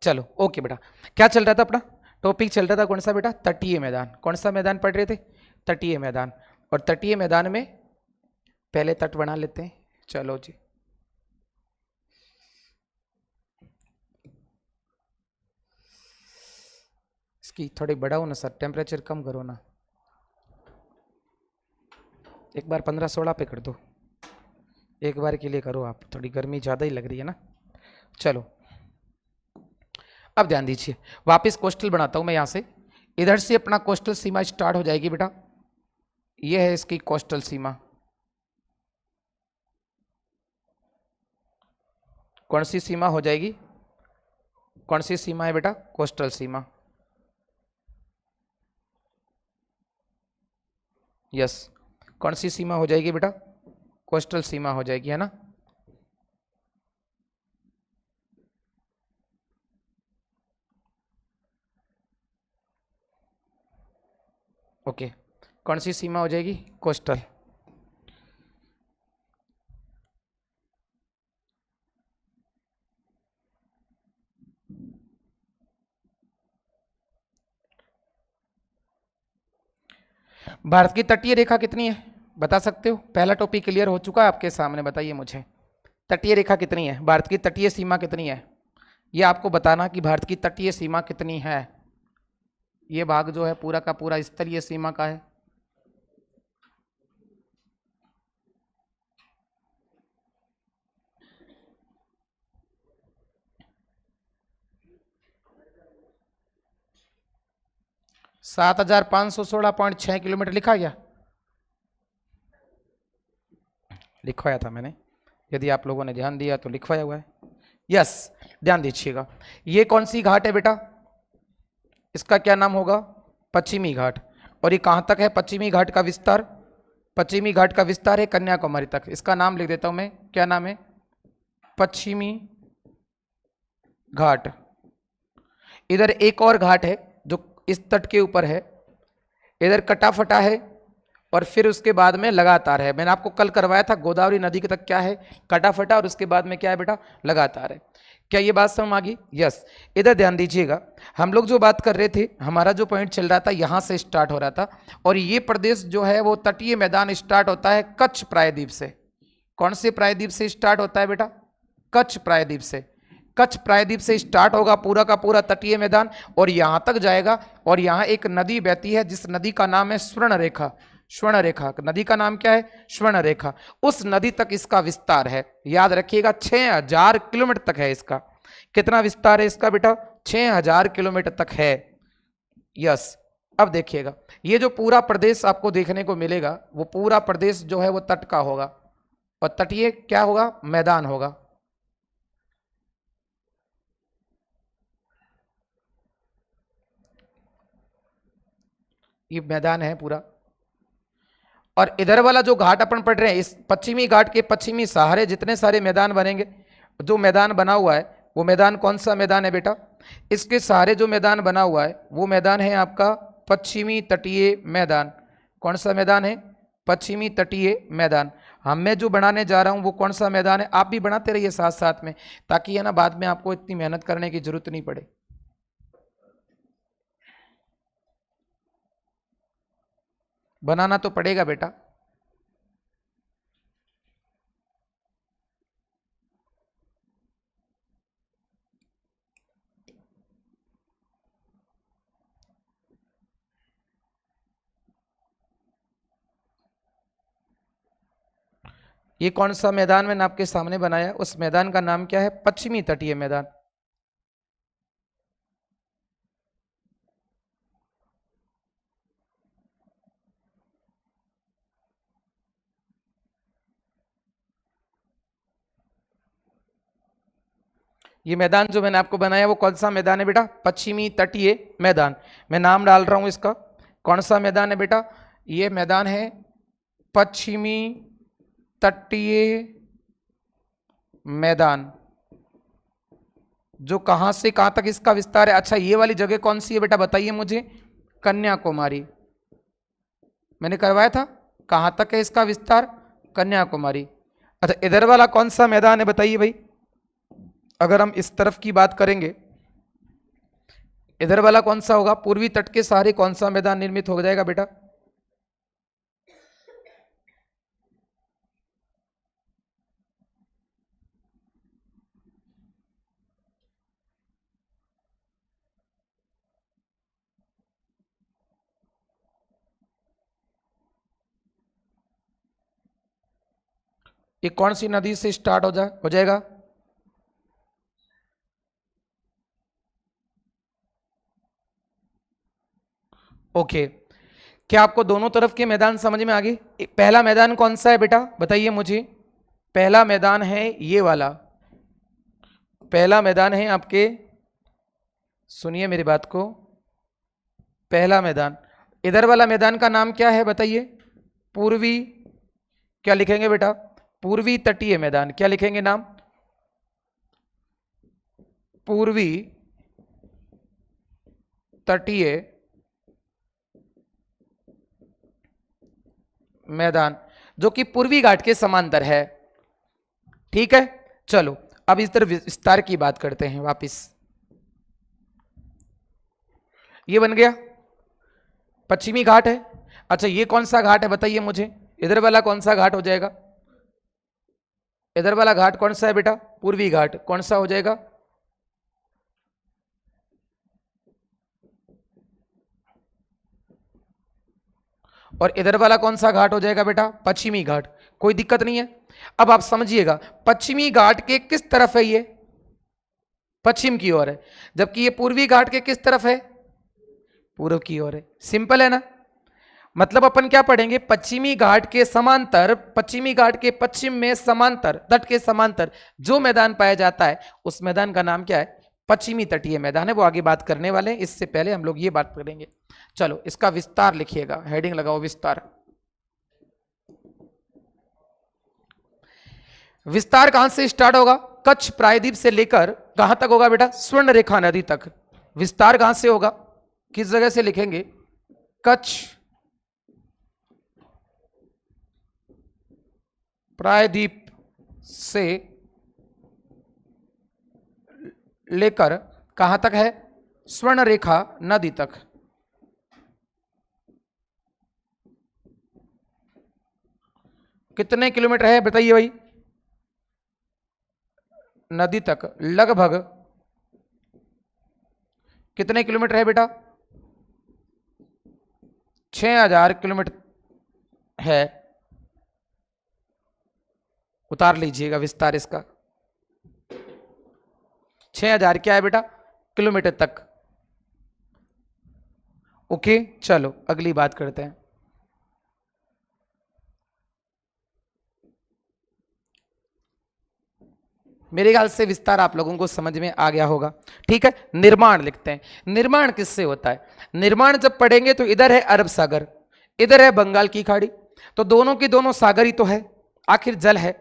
चलो ओके बेटा, क्या चल रहा था अपना टॉपिक? चल रहा था कौन सा बेटा? तटीय मैदान। कौन सा मैदान पढ़ रहे थे? तटीय मैदान। और तटीय मैदान में पहले तट बना लेते हैं। चलो जी, इसकी थोड़ी बढ़ाओ ना सर, टेम्परेचर कम करो ना, एक बार 15-16 पे कर दो, एक बार के लिए करो आप, थोड़ी गर्मी ज़्यादा ही लग रही है ना। चलो अब ध्यान दीजिए, वापस कोस्टल बनाता हूं मैं यहां से। इधर से अपना कोस्टल सीमा स्टार्ट हो जाएगी बेटा, ये है इसकी कोस्टल सीमा। कौन सी सीमा हो जाएगी? कौन सी सीमा है बेटा? कोस्टल सीमा। यस, कौन सी सीमा हो जाएगी बेटा? कोस्टल सीमा हो जाएगी, है ना। ओके, कौन सी सीमा हो जाएगी? कोस्टल। भारत की तटीय रेखा कितनी है बता सकते हो? पहला टॉपिक क्लियर हो चुका है आपके सामने, बताइए मुझे तटीय रेखा कितनी है, भारत की तटीय सीमा कितनी है, ये आपको बताना कि भारत की तटीय सीमा कितनी है। ये भाग जो है पूरा का पूरा स्तरीय सीमा का है। सात 7,516.6 किलोमीटर लिखा गया, लिखवाया था मैंने, यदि आप लोगों ने ध्यान दिया तो लिखवाया हुआ है। यस, ध्यान दीजिएगा, ये कौन सी घाट है बेटा? इसका क्या नाम होगा? पश्चिमी घाट। और ये कहां तक है पश्चिमी घाट का विस्तार? पश्चिमी घाट का विस्तार है कन्याकुमारी तक। इसका नाम लिख देता हूं मैं, क्या नाम है? पश्चिमी घाट। इधर एक और घाट है जो इस तट के ऊपर है, इधर कटाफटा है, और फिर उसके बाद में लगातार है। मैंने आपको कल करवाया था गोदावरी नदी के तक क्या है? कटाफटा, और उसके बाद में क्या है बेटा? लगातार है। क्या ये बात समझ आ गई? यस। इधर ध्यान दीजिएगा, हम लोग जो बात कर रहे थे, हमारा जो पॉइंट चल रहा था यहां से स्टार्ट हो रहा था, और ये प्रदेश जो है वो तटीय मैदान स्टार्ट होता है कच्छ प्रायद्वीप से। कौन से प्रायद्वीप से स्टार्ट होता है बेटा? कच्छ प्रायद्वीप से। कच्छ प्रायद्वीप से स्टार्ट होगा पूरा का पूरा तटीय मैदान, और यहां तक जाएगा। और यहां एक नदी बहती है जिस नदी का नाम है स्वर्ण रेखा। स्वर्ण रेखा नदी का नाम क्या है? स्वर्ण रेखा। उस नदी तक इसका विस्तार है, याद रखिएगा 6,000 किलोमीटर तक है इसका। कितना विस्तार है इसका बेटा? 6,000 किलोमीटर तक है। यस, अब देखिएगा, ये जो पूरा प्रदेश आपको देखने को मिलेगा वो पूरा प्रदेश जो है वो तट का होगा, और तटीय क्या होगा? मैदान होगा। ये मैदान है पूरा। और इधर वाला जो घाट अपन पढ़ रहे हैं, इस पश्चिमी घाट के पश्चिमी सहारे जितने सारे मैदान बनेंगे, जो मैदान बना हुआ है वो मैदान कौन सा मैदान है बेटा? इसके सहारे जो मैदान बना हुआ है वो मैदान है आपका पश्चिमी तटीय मैदान। कौन सा मैदान है? पश्चिमी तटीय मैदान। हम मैं जो बनाने जा रहा हूं वो कौन सा मैदान है? आप भी बनाते रहिए साथ साथ में, ताकि है ना बाद में आपको इतनी मेहनत करने की जरूरत नहीं पड़े। बनाना तो पड़ेगा बेटा। ये कौन सा मैदान मैंने आपके सामने बनाया, उस मैदान का नाम क्या है? पश्चिमी तटीय मैदान। ये मैदान जो मैंने आपको बनाया वो कौन सा मैदान है बेटा? पश्चिमी तटीय मैदान। मैं नाम डाल रहा हूं इसका, कौन सा मैदान है बेटा? ये मैदान है पश्चिमी तटीय मैदान। जो कहां से कहां तक इसका विस्तार है? अच्छा, ये वाली जगह कौन सी है बेटा, बताइए मुझे। कन्याकुमारी। मैंने करवाया था, कहां तक है इसका विस्तार? कन्याकुमारी। अच्छा, इधर वाला कौन सा मैदान है बताइए भाई? अगर हम इस तरफ की बात करेंगे इधर वाला कौन सा होगा? पूर्वी तट के सहारे कौन सा मैदान निर्मित हो जाएगा बेटा? ये कौन सी नदी से स्टार्ट हो जाएगा? ओके, क्या आपको दोनों तरफ के मैदान समझ में आ गए? पहला मैदान कौन सा है बेटा, बताइए मुझे। पहला मैदान है ये वाला, पहला मैदान है आपके, सुनिए मेरी बात को, पहला मैदान। इधर वाला मैदान का नाम क्या है बताइए? पूर्वी, क्या लिखेंगे बेटा? पूर्वी तटीय मैदान। क्या लिखेंगे नाम? पूर्वी तटीय मैदान, जो कि पूर्वी घाट के समांतर है। ठीक है, चलो अब इस तरह विस्तार की बात करते हैं वापिस। ये बन गया पश्चिमी घाट है। अच्छा, ये कौन सा घाट है बताइए मुझे? इधर वाला कौन सा घाट हो जाएगा? इधर वाला घाट कौन सा है बेटा? पूर्वी घाट। कौन सा हो जाएगा? और इधर वाला कौन सा घाट हो जाएगा बेटा? पश्चिमी घाट। कोई दिक्कत नहीं है। अब आप समझिएगा, पश्चिमी घाट के किस तरफ है? ये पश्चिम की ओर है, जबकि ये पूर्वी घाट के किस तरफ है? पूर्व की ओर है। सिंपल है ना? मतलब अपन क्या पढ़ेंगे? पश्चिमी घाट के समांतर, पश्चिमी घाट के पश्चिम में समांतर, तट के समांतर जो मैदान पाया जाता है उस मैदान का नाम क्या है? पश्चिमी तटीय मैदान है। वो आगे बात करने वाले हैं, इससे पहले हम लोग ये बात करेंगे। चलो इसका विस्तार लिखिएगा, हेडिंग लगाओ विस्तार। विस्तार कहां से स्टार्ट होगा? कच्छ प्रायद्वीप से लेकर कहां तक होगा बेटा? स्वर्ण रेखा नदी तक। विस्तार कहां से होगा? किस जगह से लिखेंगे? कच्छ प्रायद्वीप से लेकर कहां तक है? स्वर्ण रेखा नदी तक। कितने किलोमीटर है बताइए भाई? नदी तक लगभग कितने किलोमीटर है बेटा? 6000 किलोमीटर है। उतार लीजिएगा विस्तार इसका। 6000 क्या है बेटा? किलोमीटर तक। ओके, चलो अगली बात करते हैं। मेरे ख्याल से विस्तार आप लोगों को समझ में आ गया होगा। ठीक है, निर्माण लिखते हैं। निर्माण किससे होता है? निर्माण जब पढ़ेंगे तो इधर है अरब सागर, इधर है बंगाल की खाड़ी, तो दोनों की दोनों सागर ही तो है, आखिर जल है।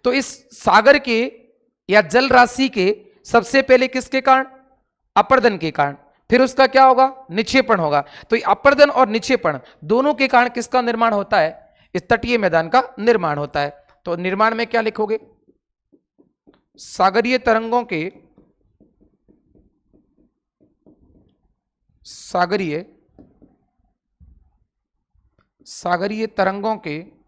तो इस सागर के या जल राशि के सबसे पहले किसके कारण? अपर्दन के कारण। फिर उसका क्या होगा? निक्षेपण होगा। तो अपर्दन और निक्षेपण दोनों के कारण किसका निर्माण होता है? इस तटीय मैदान का निर्माण होता है। तो निर्माण में क्या लिखोगे? सागरीय तरंगों के सागरीय तरंगों के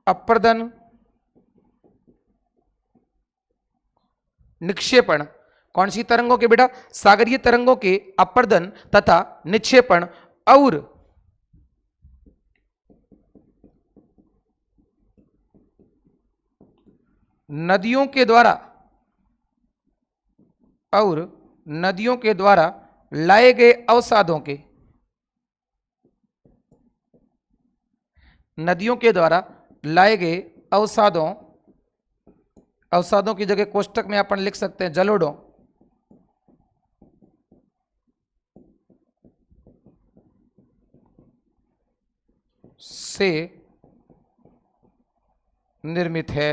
अपर्दन निक्षेपण। कौन सी तरंगों के बेटा? सागरीय तरंगों के अपर्दन तथा निक्षेपण और नदियों के द्वारा लाए गए अवसादों के, नदियों के द्वारा लाए गए अवसादों की जगह कोष्टक में अपन लिख सकते हैं जलोढ़ों से निर्मित है।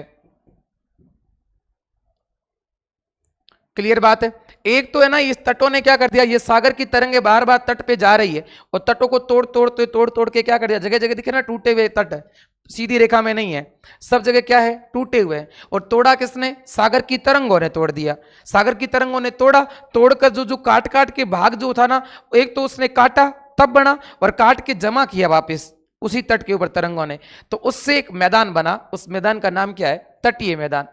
क्लियर बात है? एक तो है ना, इस तटों ने क्या कर दिया, ये सागर की तरंगे बार बार तट पे जा रही है और तटों को तोड़ तोड़ के क्या कर दिया, जगह जगह दिखे ना टूटे हुए तट है, सीधी रेखा में नहीं है, सब जगह क्या है, टूटे हुए हैं। और तोड़ा किसने, सागर की तरंगों ने तोड़ दिया। सागर की तरंगों ने तोड़ा, तोड़कर जो जो काट काट के भाग जो था ना, एक तो उसने काटा तब बना, और काट के जमा किया वापस उसी तट के ऊपर तरंगों ने, तो उससे एक मैदान बना। उस मैदान का नाम क्या है, तटीय मैदान।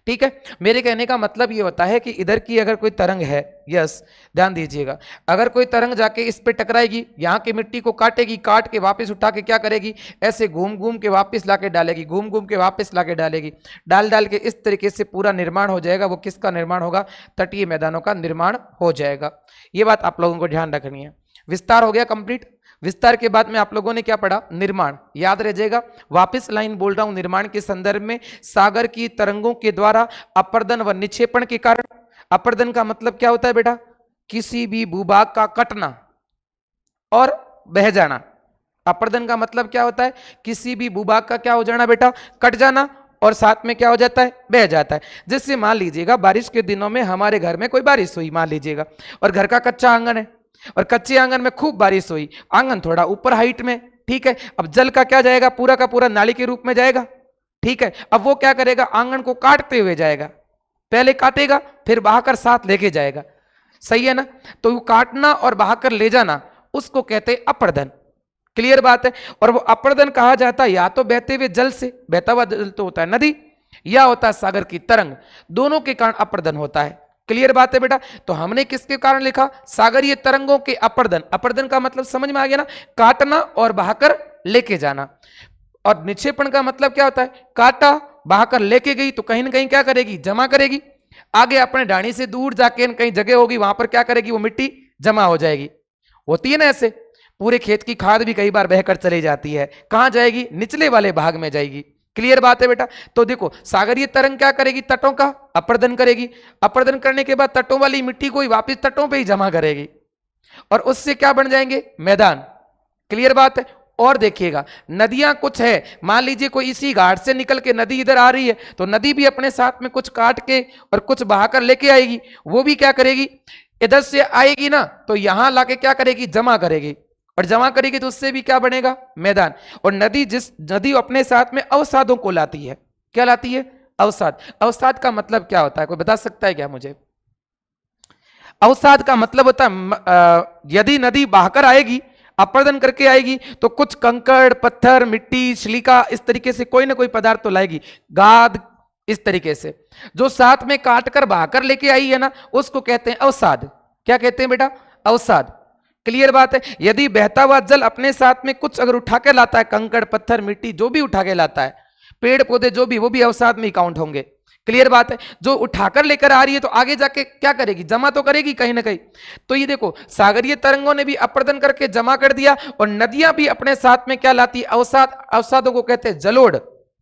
ठीक है, मेरे कहने का मतलब ये होता है कि इधर की अगर कोई तरंग है, यस ध्यान दीजिएगा, अगर कोई तरंग जाके इस पे टकराएगी, यहाँ की मिट्टी को काटेगी, काट के वापस उठा के क्या करेगी, ऐसे घूम घूम के वापस लाके डालेगी, घूम घूम के वापस लाके डालेगी, डाल डाल के इस तरीके से पूरा निर्माण हो जाएगा। वो किसका निर्माण होगा, तटीय मैदानों का निर्माण हो जाएगा। ये बात आप लोगों को ध्यान रखनी है। विस्तार हो गया कंप्लीट। विस्तार के बाद में आप लोगों ने क्या पढ़ा, निर्माण, याद रह जाएगा। वापस लाइन बोल रहा हूं, निर्माण के संदर्भ में सागर की तरंगों के द्वारा अपर्दन व निक्षेपण के कारण, अपर्दन का मतलब क्या होता है बेटा, किसी भी भूभाग का कटना और बह जाना। अपर्दन का मतलब क्या होता है, किसी भी भूभाग का क्या हो जाना बेटा, कट जाना, और साथ में क्या हो जाता है, बह जाता है। जैसे मान लीजिएगा बारिश के दिनों में हमारे घर में कोई बारिश हुई मान लीजिएगा, और घर का कच्चा आंगन है, और कच्चे आंगन में खूब बारिश हुई, आंगन थोड़ा ऊपर हाइट में, ठीक है, अब जल का क्या जाएगा, पूरा का पूरा नाली के रूप में जाएगा। ठीक है, अब वो क्या करेगा, आंगन को काटते हुए जाएगा, पहले काटेगा फिर बहाकर साथ लेके जाएगा, सही है ना। तो वो काटना और बहाकर ले जाना उसको कहते हैं अपर्दन। क्लियर बात है। और वो अपर्दन कहा जाता है या तो बहते हुए जल से, बहता हुआ जल तो होता है नदी, या होता है सागर की तरंग, दोनों के कारण अपर्दन होता है। क्लियर बात है बेटा। तो हमने किसके कारण लिखा, सागरीय तरंगों के अपर्दन। अपर्दन का मतलब समझ में आ गया ना, काटना और बहाकर लेके जाना। और निक्षेपण का मतलब क्या होता है, काटा बहाकर लेके गई तो कहीं ना कहीं क्या करेगी, जमा करेगी, आगे अपने ढाणी से दूर जाके कहीं जगह होगी वहां पर क्या करेगी, वो मिट्टी जमा हो जाएगी। होती है ना ऐसे, पूरे खेत की खाद भी कई बार बहकर चली जाती है, कहां जाएगी, निचले वाले भाग में जाएगी। क्लियर बात है बेटा। तो देखो सागरीय तरंग क्या करेगी, तटों का अपर्दन करेगी, अपर्दन करने के बाद तटों वाली मिट्टी को ही वापस तटों पे ही जमा करेगी, और उससे क्या बन जाएंगे, मैदान। क्लियर बात है। और देखिएगा नदियां कुछ है, मान लीजिए कोई इसी घाट से निकल के नदी इधर आ रही है, तो नदी भी अपने साथ में कुछ काट के और कुछ बहाकर लेके आएगी। वो भी क्या करेगी, इधर से आएगी ना तो यहां लाके क्या करेगी, जमा करेगी, और जमा करेगी तो उससे भी क्या बनेगा, मैदान। और नदी अपने साथ में अवसादों को लाती है। क्या लाती है, अवसाद। अवसाद का मतलब क्या होता है, कोई बता सकता है क्या मुझे। अवसाद का मतलब होता है यदि नदी बहकर आएगी, अपर्दन करके आएगी, तो कुछ कंकड़ पत्थर मिट्टी सिलिका इस तरीके से कोई ना कोई पदार्थ तो लाएगी, गाद इस तरीके से, जो साथ में काट कर बहाकर लेके आई है ना, उसको कहते हैं अवसाद। क्या कहते हैं बेटा, अवसाद। क्लियर बात है। यदि बहता हुआ जल अपने साथ में कुछ अगर उठा के लाता है, कंकड़ पत्थर मिट्टी जो भी उठा के लाता है, पेड़ पौधे जो भी, वो भी अवसाद में ही काउंट होंगे। क्लियर बात है। जो उठाकर लेकर आ रही है तो आगे जाके क्या करेगी, जमा तो करेगी कहीं ना कहीं। तो ये देखो सागरीय तरंगों ने भी अपर्दन करके जमा कर दिया, और नदियां भी अपने साथ में क्या लाती, अवसाद। अवसादों को कहते हैं जलोढ़।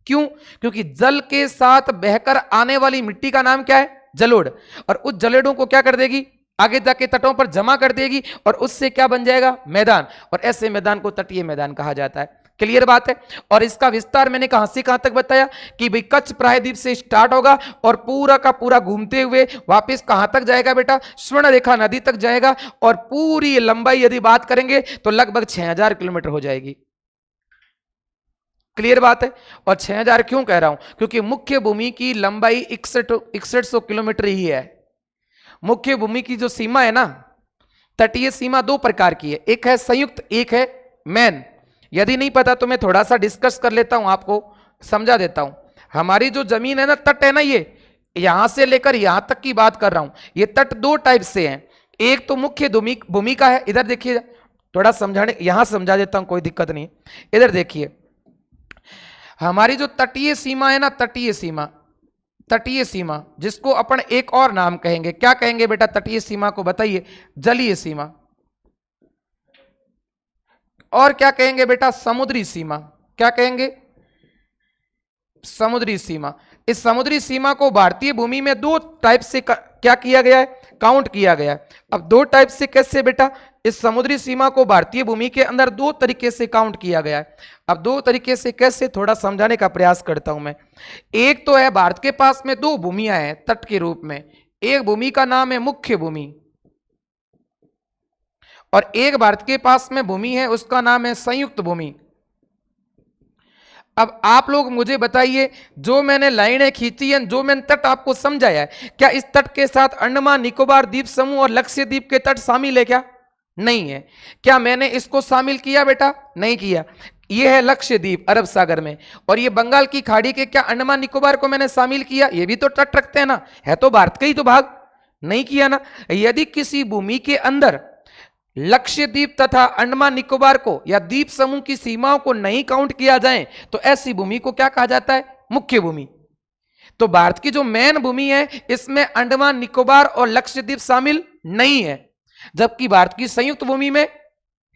क्यों, क्योंकि जल के साथ बहकर आने वाली मिट्टी का नाम क्या है, जलोढ़। और उस जलोढ़ों को क्या कर देगी, आगे जाके तटों पर जमा कर देगी, और उससे क्या बन जाएगा, मैदान। और ऐसे मैदान को तटीय मैदान कहा जाता है। क्लियर बात है। और इसका विस्तार मैंने कहां से कहां तक बताया कि भाई कच्छ प्रायद्वीप से स्टार्ट होगा और पूरा का पूरा घूमते हुए वापस कहां तक जाएगा बेटा, स्वर्ण रेखा नदी तक जाएगा, और पूरी लंबाई यदि बात करेंगे तो लगभग 6000 किलोमीटर हो जाएगी। क्लियर बात है। और 6000 क्यों कह रहा हूं, क्योंकि मुख्य भूमि की लंबाई 6100 किलोमीटर ही है। मुख्य भूमि की जो सीमा है ना, तटीय सीमा दो प्रकार की है, एक है संयुक्त, एक है मैन। यदि नहीं पता तो मैं थोड़ा सा डिस्कस कर लेता हूं, आपको समझा देता हूं। हमारी जो जमीन है ना, तट है ना, ये यहां से लेकर यहां तक की बात कर रहा हूं। ये तट दो टाइप से हैं, एक तो मुख्य भूमि का है, इधर देखिए थोड़ा समझाने, यहां समझा देता हूं, कोई दिक्कत नहीं। इधर देखिए हमारी जो तटीय सीमा है ना, तटीय सीमा, तटीय सीमा जिसको अपन एक और नाम कहेंगे, क्या कहेंगे बेटा तटीय सीमा को, बताइए, जलीय सीमा। और क्या कहेंगे बेटा, समुद्री सीमा। क्या कहेंगे, समुद्री सीमा। इस समुद्री सीमा को भारतीय भूमि में दो टाइप से क्या किया गया है, काउंट किया गया है। अब दो टाइप से कैसे बेटा, इस समुद्री सीमा को भारतीय भूमि के अंदर दो तरीके से काउंट किया गया है। अब दो तरीके से कैसे, थोड़ा समझाने का प्रयास करता हूं मैं। एक तो है भारत के पास में दो भूमियां हैं तट के रूप में, एक भूमि का नाम है मुख्य भूमि, और एक भारत के पास में भूमि है उसका नाम है संयुक्त भूमि। अब आप लोग मुझे बताइए, जो मैंने लाइनें खींची हैं, जो मैंने तट आपको समझाया है, क्या इस तट के साथ अंडमान निकोबार द्वीप समूह और लक्षद्वीप के तट शामिल है क्या? नहीं है। क्या मैंने इसको शामिल किया बेटा? नहीं किया। ये है लक्षद्वीप अरब सागर में, और ये बंगाल की खाड़ी के क्या अंडमान निकोबार को मैंने शामिल किया? ये भी तो तट रखते हैं ना, है तो भारत का ही तो भाग। नहीं किया ना। यदि किसी भूमि के अंदर लक्षद्वीप तथा अंडमान निकोबार को या द्वीप समूह की सीमाओं को नहीं काउंट किया जाए तो ऐसी भूमि को क्या कहा जाता है? मुख्य भूमि। तो भारत की जो मेन भूमि है, इसमें अंडमान निकोबार और लक्षद्वीप शामिल नहीं है, जबकि भारत की संयुक्त भूमि में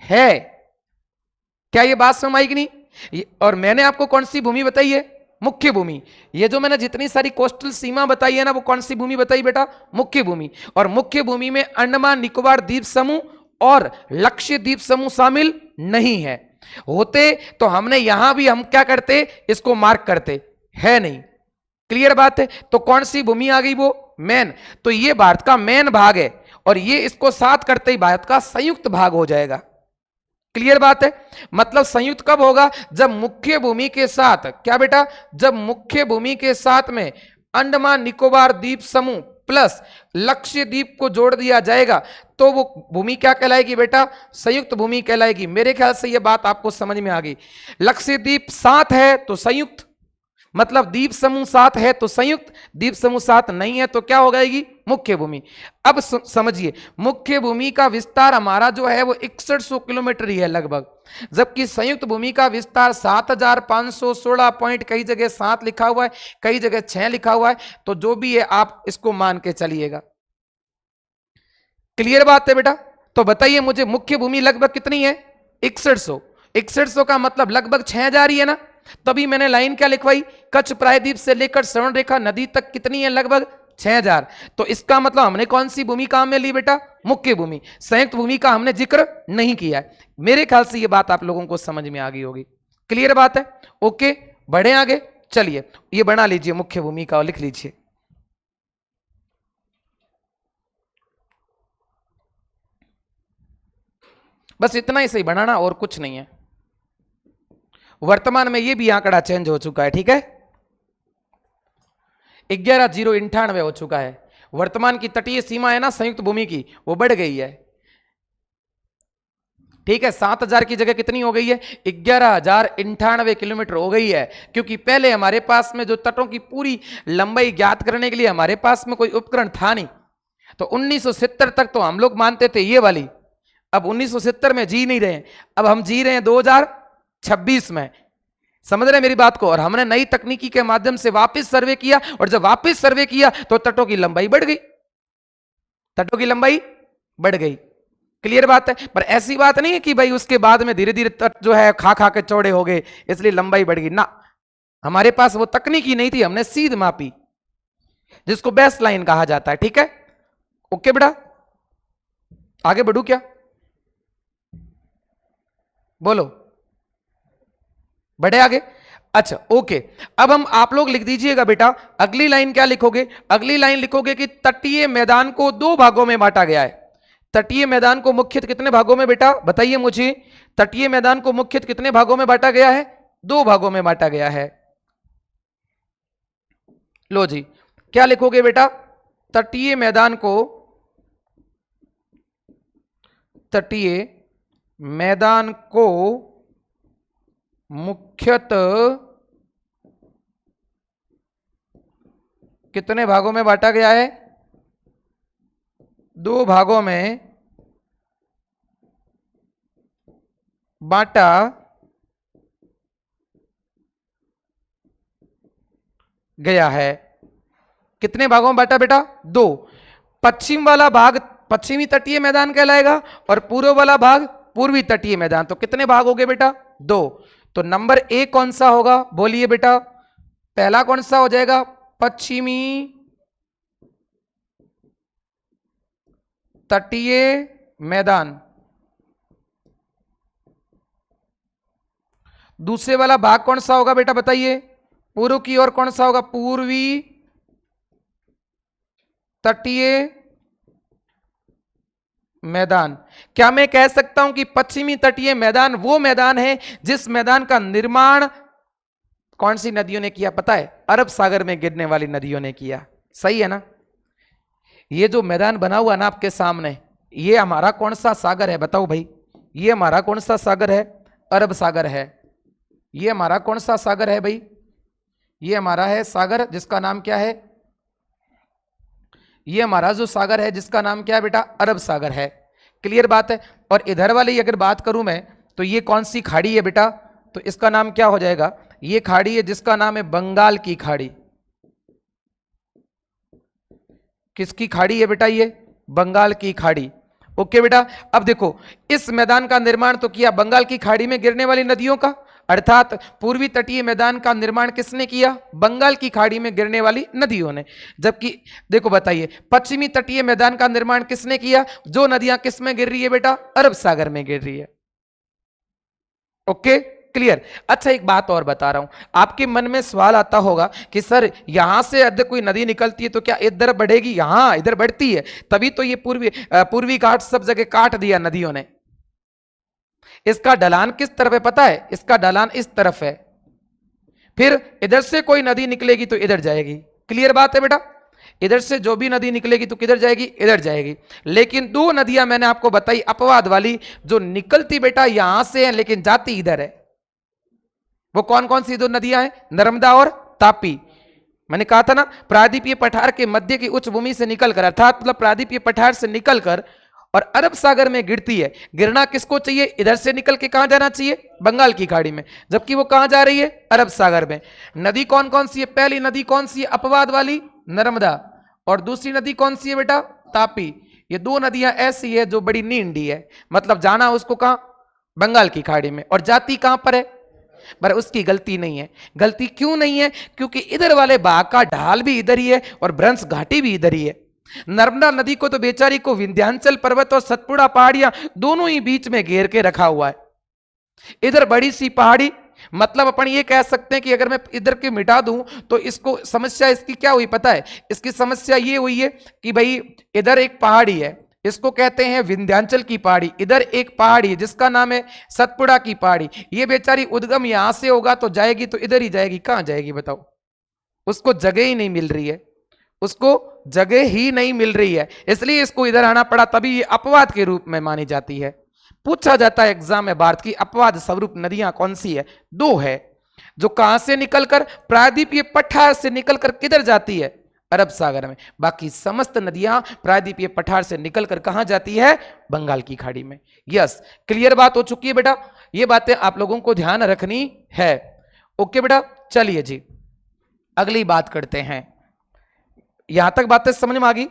है। क्या ये बात समझ आई कि नहीं? और मैंने आपको कौन सी भूमि बताई है? मुख्य भूमि। ये जो मैंने जितनी सारी कोस्टल सीमा बताई है ना, वो कौन सी भूमि बताई बेटा? मुख्य भूमि। और मुख्य भूमि में अंडमान निकोबार द्वीप समूह और लक्षद्वीप समूह शामिल नहीं है। होते तो हमने यहां भी हम क्या करते? इसको मार्क करते, है नहीं। क्लियर बात है? तो कौन सी भूमि आ गई? वो मेन। तो ये भारत का मेन भाग है, और ये इसको साथ करते ही भारत का संयुक्त भाग हो जाएगा। क्लियर बात है? मतलब संयुक्त कब होगा? जब मुख्य भूमि के साथ, क्या बेटा? जब मुख्य भूमि के साथ में अंडमान निकोबार द्वीप समूह प्लस लक्षद्वीप को जोड़ दिया जाएगा, तो वो भूमि क्या कहलाएगी बेटा? संयुक्त भूमि कहलाएगी। मेरे ख्याल से ये बात आपको समझ में आ गई। लक्षद्वीप साथ है तो संयुक्त, मतलब द्वीप समूह साथ है तो संयुक्त, द्वीप समूह साथ नहीं है तो क्या हो जाएगी? मुख्य भूमि। अब समझिए, मुख्य भूमि का विस्तार हमारा जो है वो 6100 किलोमीटर ही है लगभग, जबकि संयुक्त भूमि का विस्तार 7516 पॉइंट, कई जगह 7 लिखा हुआ है, कई जगह 6 लिखा हुआ है। तो जो भी है आप इसको मान के चलिएगा। क्लियर बात है बेटा? तो बताइए मुझे, मुख्य भूमि लगभग कितनी है? 6100। 6100 का मतलब लगभग 6000 ही है ना। तभी मैंने लाइन क्या लिखवाई? कच्छ प्रायद्वीप से लेकर श्रवण रेखा नदी तक कितनी है? लगभग 6000। तो इसका मतलब हमने कौन सी भूमि काम में ली बेटा? मुख्य भूमि। संयुक्त भूमि का हमने जिक्र नहीं किया है। मेरे ख्याल से यह बात आप लोगों को समझ में आ गई होगी। क्लियर बात है? ओके, बढ़े आगे। चलिए ये बना लीजिए मुख्य भूमि का और लिख लीजिए। बस इतना ही सही बनाना, और कुछ नहीं है। वर्तमान में ये भी आंकड़ा चेंज हो चुका है, ठीक है? 11,098 हो चुका है। वर्तमान की तटीय सीमा है ना संयुक्त भूमि की, वो बढ़ गई है। ठीक है, 7,000 की जगह कितनी हो गई है? 11,098 किलोमीटर हो गई है। क्योंकि पहले हमारे पास में जो तटों की पूरी लंबाई ज्ञात करने के लिए हमारे पास में कोई उपकरण था नहीं, तो 1970 तक तो हम लोग मानते थे ये वाली। अब 1970 में जी नहीं रहे, अब हम जी रहे हैं 2026 में। समझ रहे मेरी बात को? और हमने नई तकनीकी के माध्यम से वापस सर्वे किया, और जब वापस सर्वे किया तो तटों की लंबाई बढ़ गई, तटों की लंबाई बढ़ गई। क्लियर बात है? पर ऐसी बात नहीं है कि भाई उसके बाद में धीरे धीरे तट जो है खा खा के चौड़े हो गए इसलिए लंबाई बढ़ गई ना। हमारे पास वो तकनीकी नहीं थी, हमने सीध मापी, जिसको बेस्ट लाइन कहा जाता है। ठीक है, ओके बेटा, आगे बढ़ू क्या? बोलो, बढ़े आगे? अच्छा ओके, अब हम आप लोग लिख दीजिएगा बेटा, अगली लाइन क्या लिखोगे? अगली लाइन लिखोगे कि तटीय मैदान को 2 भागों में बांटा गया है। तटीय मैदान को मुख्यतः कितने भागों में बेटा? बताइए मुझे, तटीय मैदान को मुख्यतः कितने भागों में बांटा गया है? 2 भागों में बांटा गया है। लो जी, क्या लिखोगे बेटा? तटीय मैदान को, तटीय मैदान को मुख्यतः कितने भागों में बांटा गया है? 2 भागों में बांटा गया है। कितने भागों में बांटा बेटा? 2। पश्चिम वाला भाग पश्चिमी तटीय मैदान कहलाएगा और पूर्व वाला भाग पूर्वी तटीय मैदान। तो कितने भाग हो गए बेटा? 2। तो नंबर ए कौन सा होगा? बोलिए बेटा, पहला कौन सा हो जाएगा? पश्चिमी तटीय मैदान। दूसरे वाला भाग कौन सा होगा बेटा? बताइए, पूर्व की ओर कौन सा होगा? पूर्वी तटीय मैदान। क्या मैं कह सकता हूं कि पश्चिमी तटीय मैदान वो मैदान है जिस मैदान का निर्माण कौन सी नदियों ने किया पता है? अरब सागर में गिरने वाली नदियों ने किया। सही है ना? ये जो मैदान बना हुआ ना आपके सामने, ये हमारा कौन सा सागर है बताओ भाई? ये हमारा कौन सा सागर है? अरब सागर है। ये हमारा कौन सा सागर है भाई? ये हमारा है सागर जिसका नाम क्या है? ये हमारा जो सागर है जिसका नाम क्या है बेटा? अरब सागर है। क्लियर बात है? और इधर वाली अगर बात करूं मैं, तो ये कौन सी खाड़ी है बेटा? तो इसका नाम क्या हो जाएगा? ये खाड़ी है जिसका नाम है बंगाल की खाड़ी। किसकी खाड़ी है बेटा? ये बंगाल की खाड़ी। ओके बेटा, अब देखो इस मैदान का निर्माण तो किया बंगाल की खाड़ी में गिरने वाली नदियों का, अर्थात पूर्वी तटीय मैदान का निर्माण किसने किया? बंगाल की खाड़ी में गिरने वाली नदियों ने। जबकि देखो बताइए, पश्चिमी तटीय मैदान का निर्माण किसने किया? जो नदियां किस में गिर रही है बेटा? अरब सागर में गिर रही है। Okay clear? अच्छा एक बात और बता रहा हूं, आपके मन में सवाल आता होगा कि सर यहां से यदि कोई नदी निकलती है तो क्या इधर बढ़ेगी? यहां इधर बढ़ती है, तभी तो ये पूर्वी घाट सब जगह काट दिया नदियों ने। इसका ढलान किस तरफ है पता है? इसका ढलान इस तरफ है। फिर इधर से कोई नदी निकलेगी तो इधर जाएगी। क्लियर बात है बेटा? इधर से जो भी नदी निकलेगी तो किधर जाएगी? इधर जाएगी। लेकिन दो नदियां मैंने आपको बताई अपवाद वाली, जो निकलती बेटा यहां से है लेकिन जाती इधर है। वो कौन कौन सी दो नदियां हैं? नर्मदा और तापी। मैंने कहा था ना, प्रायद्वीपीय पठार के मध्य की उच्च भूमि से निकलकर, अर्थात मतलब प्रायद्वीपीय पठार से निकलकर और अरब सागर में गिरती है। गिरना किसको चाहिए? इधर से निकल के कहां जाना चाहिए? बंगाल की खाड़ी में। जबकि वो कहां जा रही है? अरब सागर में। नदी कौन कौन सी है? पहली नदी कौन सी है अपवाद वाली? नर्मदा। और दूसरी नदी कौन सी है बेटा? तापी। ये दो नदियां ऐसी है जो बड़ी नींडी है, मतलब जाना उसको कहां? बंगाल की खाड़ी में। और जाती कहां पर है? पर उसकी गलती नहीं है। गलती क्यों नहीं है? क्योंकि इधर वाले बाग का ढाल भी इधर ही है और भ्रंश घाटी भी इधर ही है। नर्मदा नदी को तो बेचारी को विंध्याचल पर्वत और सतपुड़ा पहाड़ियां दोनों ही बीच में घेर के रखा हुआ है। इधर बड़ी सी पहाड़ी, मतलब अपन ये कह सकते हैं कि अगर मैं इधर के मिटा दूं तो इसको समस्या इसकी क्या हुई पता है? इसकी समस्या ये हुई है कि भाई इधर एक पहाड़ी है, इसको कहते हैं विंध्याचल की पहाड़ी। इधर एक पहाड़ी है जिसका नाम है सतपुड़ा की पहाड़ी। ये बेचारी उद्गम यहां से होगा तो जाएगी तो इधर ही जाएगी। कहां जाएगी बताओ? उसको जगह ही नहीं मिल रही है, उसको जगह ही नहीं मिल रही है, इसलिए इसको इधर आना पड़ा। तभी ये अपवाद के रूप में मानी जाती है। पूछा जाता है एग्जाम में भारत की अपवाद स्वरूप नदियां कौन सी है? दो है, जो कहां से निकलकर प्रायद्वीपीय पठार से निकलकर किधर जाती है? अरब सागर में। बाकी समस्त नदियां प्रायद्वीपीय पठार से निकलकर कहां जाती है? बंगाल की खाड़ी में। यस, क्लियर बात हो चुकी है बेटा? ये बातें आप लोगों को ध्यान रखनी है। ओके बेटा, चलिए जी अगली बात करते हैं। यहां तक बातें समझ में आ गई?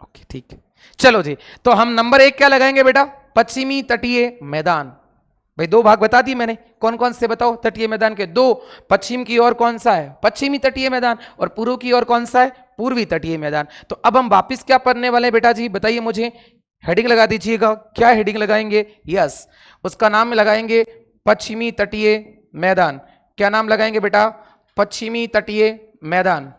ओके ठीक है, चलो जी। तो हम नंबर 1 क्या लगाएंगे बेटा? पश्चिमी तटीय मैदान। भाई दो भाग बता दी मैंने, कौन कौन से बताओ? तटीय मैदान के दो। पश्चिम की ओर कौन सा है? पश्चिमी तटीय मैदान। और पूर्व की ओर कौन सा है? पूर्वी तटीय मैदान। तो अब हम वापिस क्या पढ़ने वाले हैं बेटा जी? बताइए मुझे, हेडिंग लगा दीजिएगा। क्या हेडिंग लगाएंगे? यस, उसका नाम लगाएंगे पश्चिमी तटीय मैदान। क्या नाम लगाएंगे बेटा? पश्चिमी तटीय मैदान।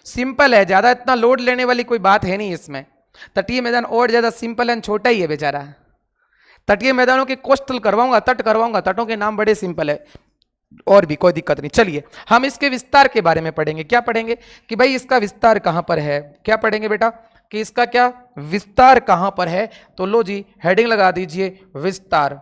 सिंपल है, ज्यादा इतना लोड लेने वाली कोई बात है नहीं इसमें। तटीय मैदान और ज्यादा सिंपल एंड छोटा ही है बेचारा। तटीय मैदानों के कोस्टल करवाऊंगा, तट करवाऊंगा, तटों के नाम बड़े सिंपल है और भी कोई दिक्कत नहीं। चलिए हम इसके विस्तार के बारे में पढ़ेंगे। क्या पढ़ेंगे? कि भाई इसका विस्तार कहां पर है। क्या पढ़ेंगे बेटा? कि इसका क्या विस्तार कहां पर है। तो लो जी हेडिंग लगा दीजिए विस्तार।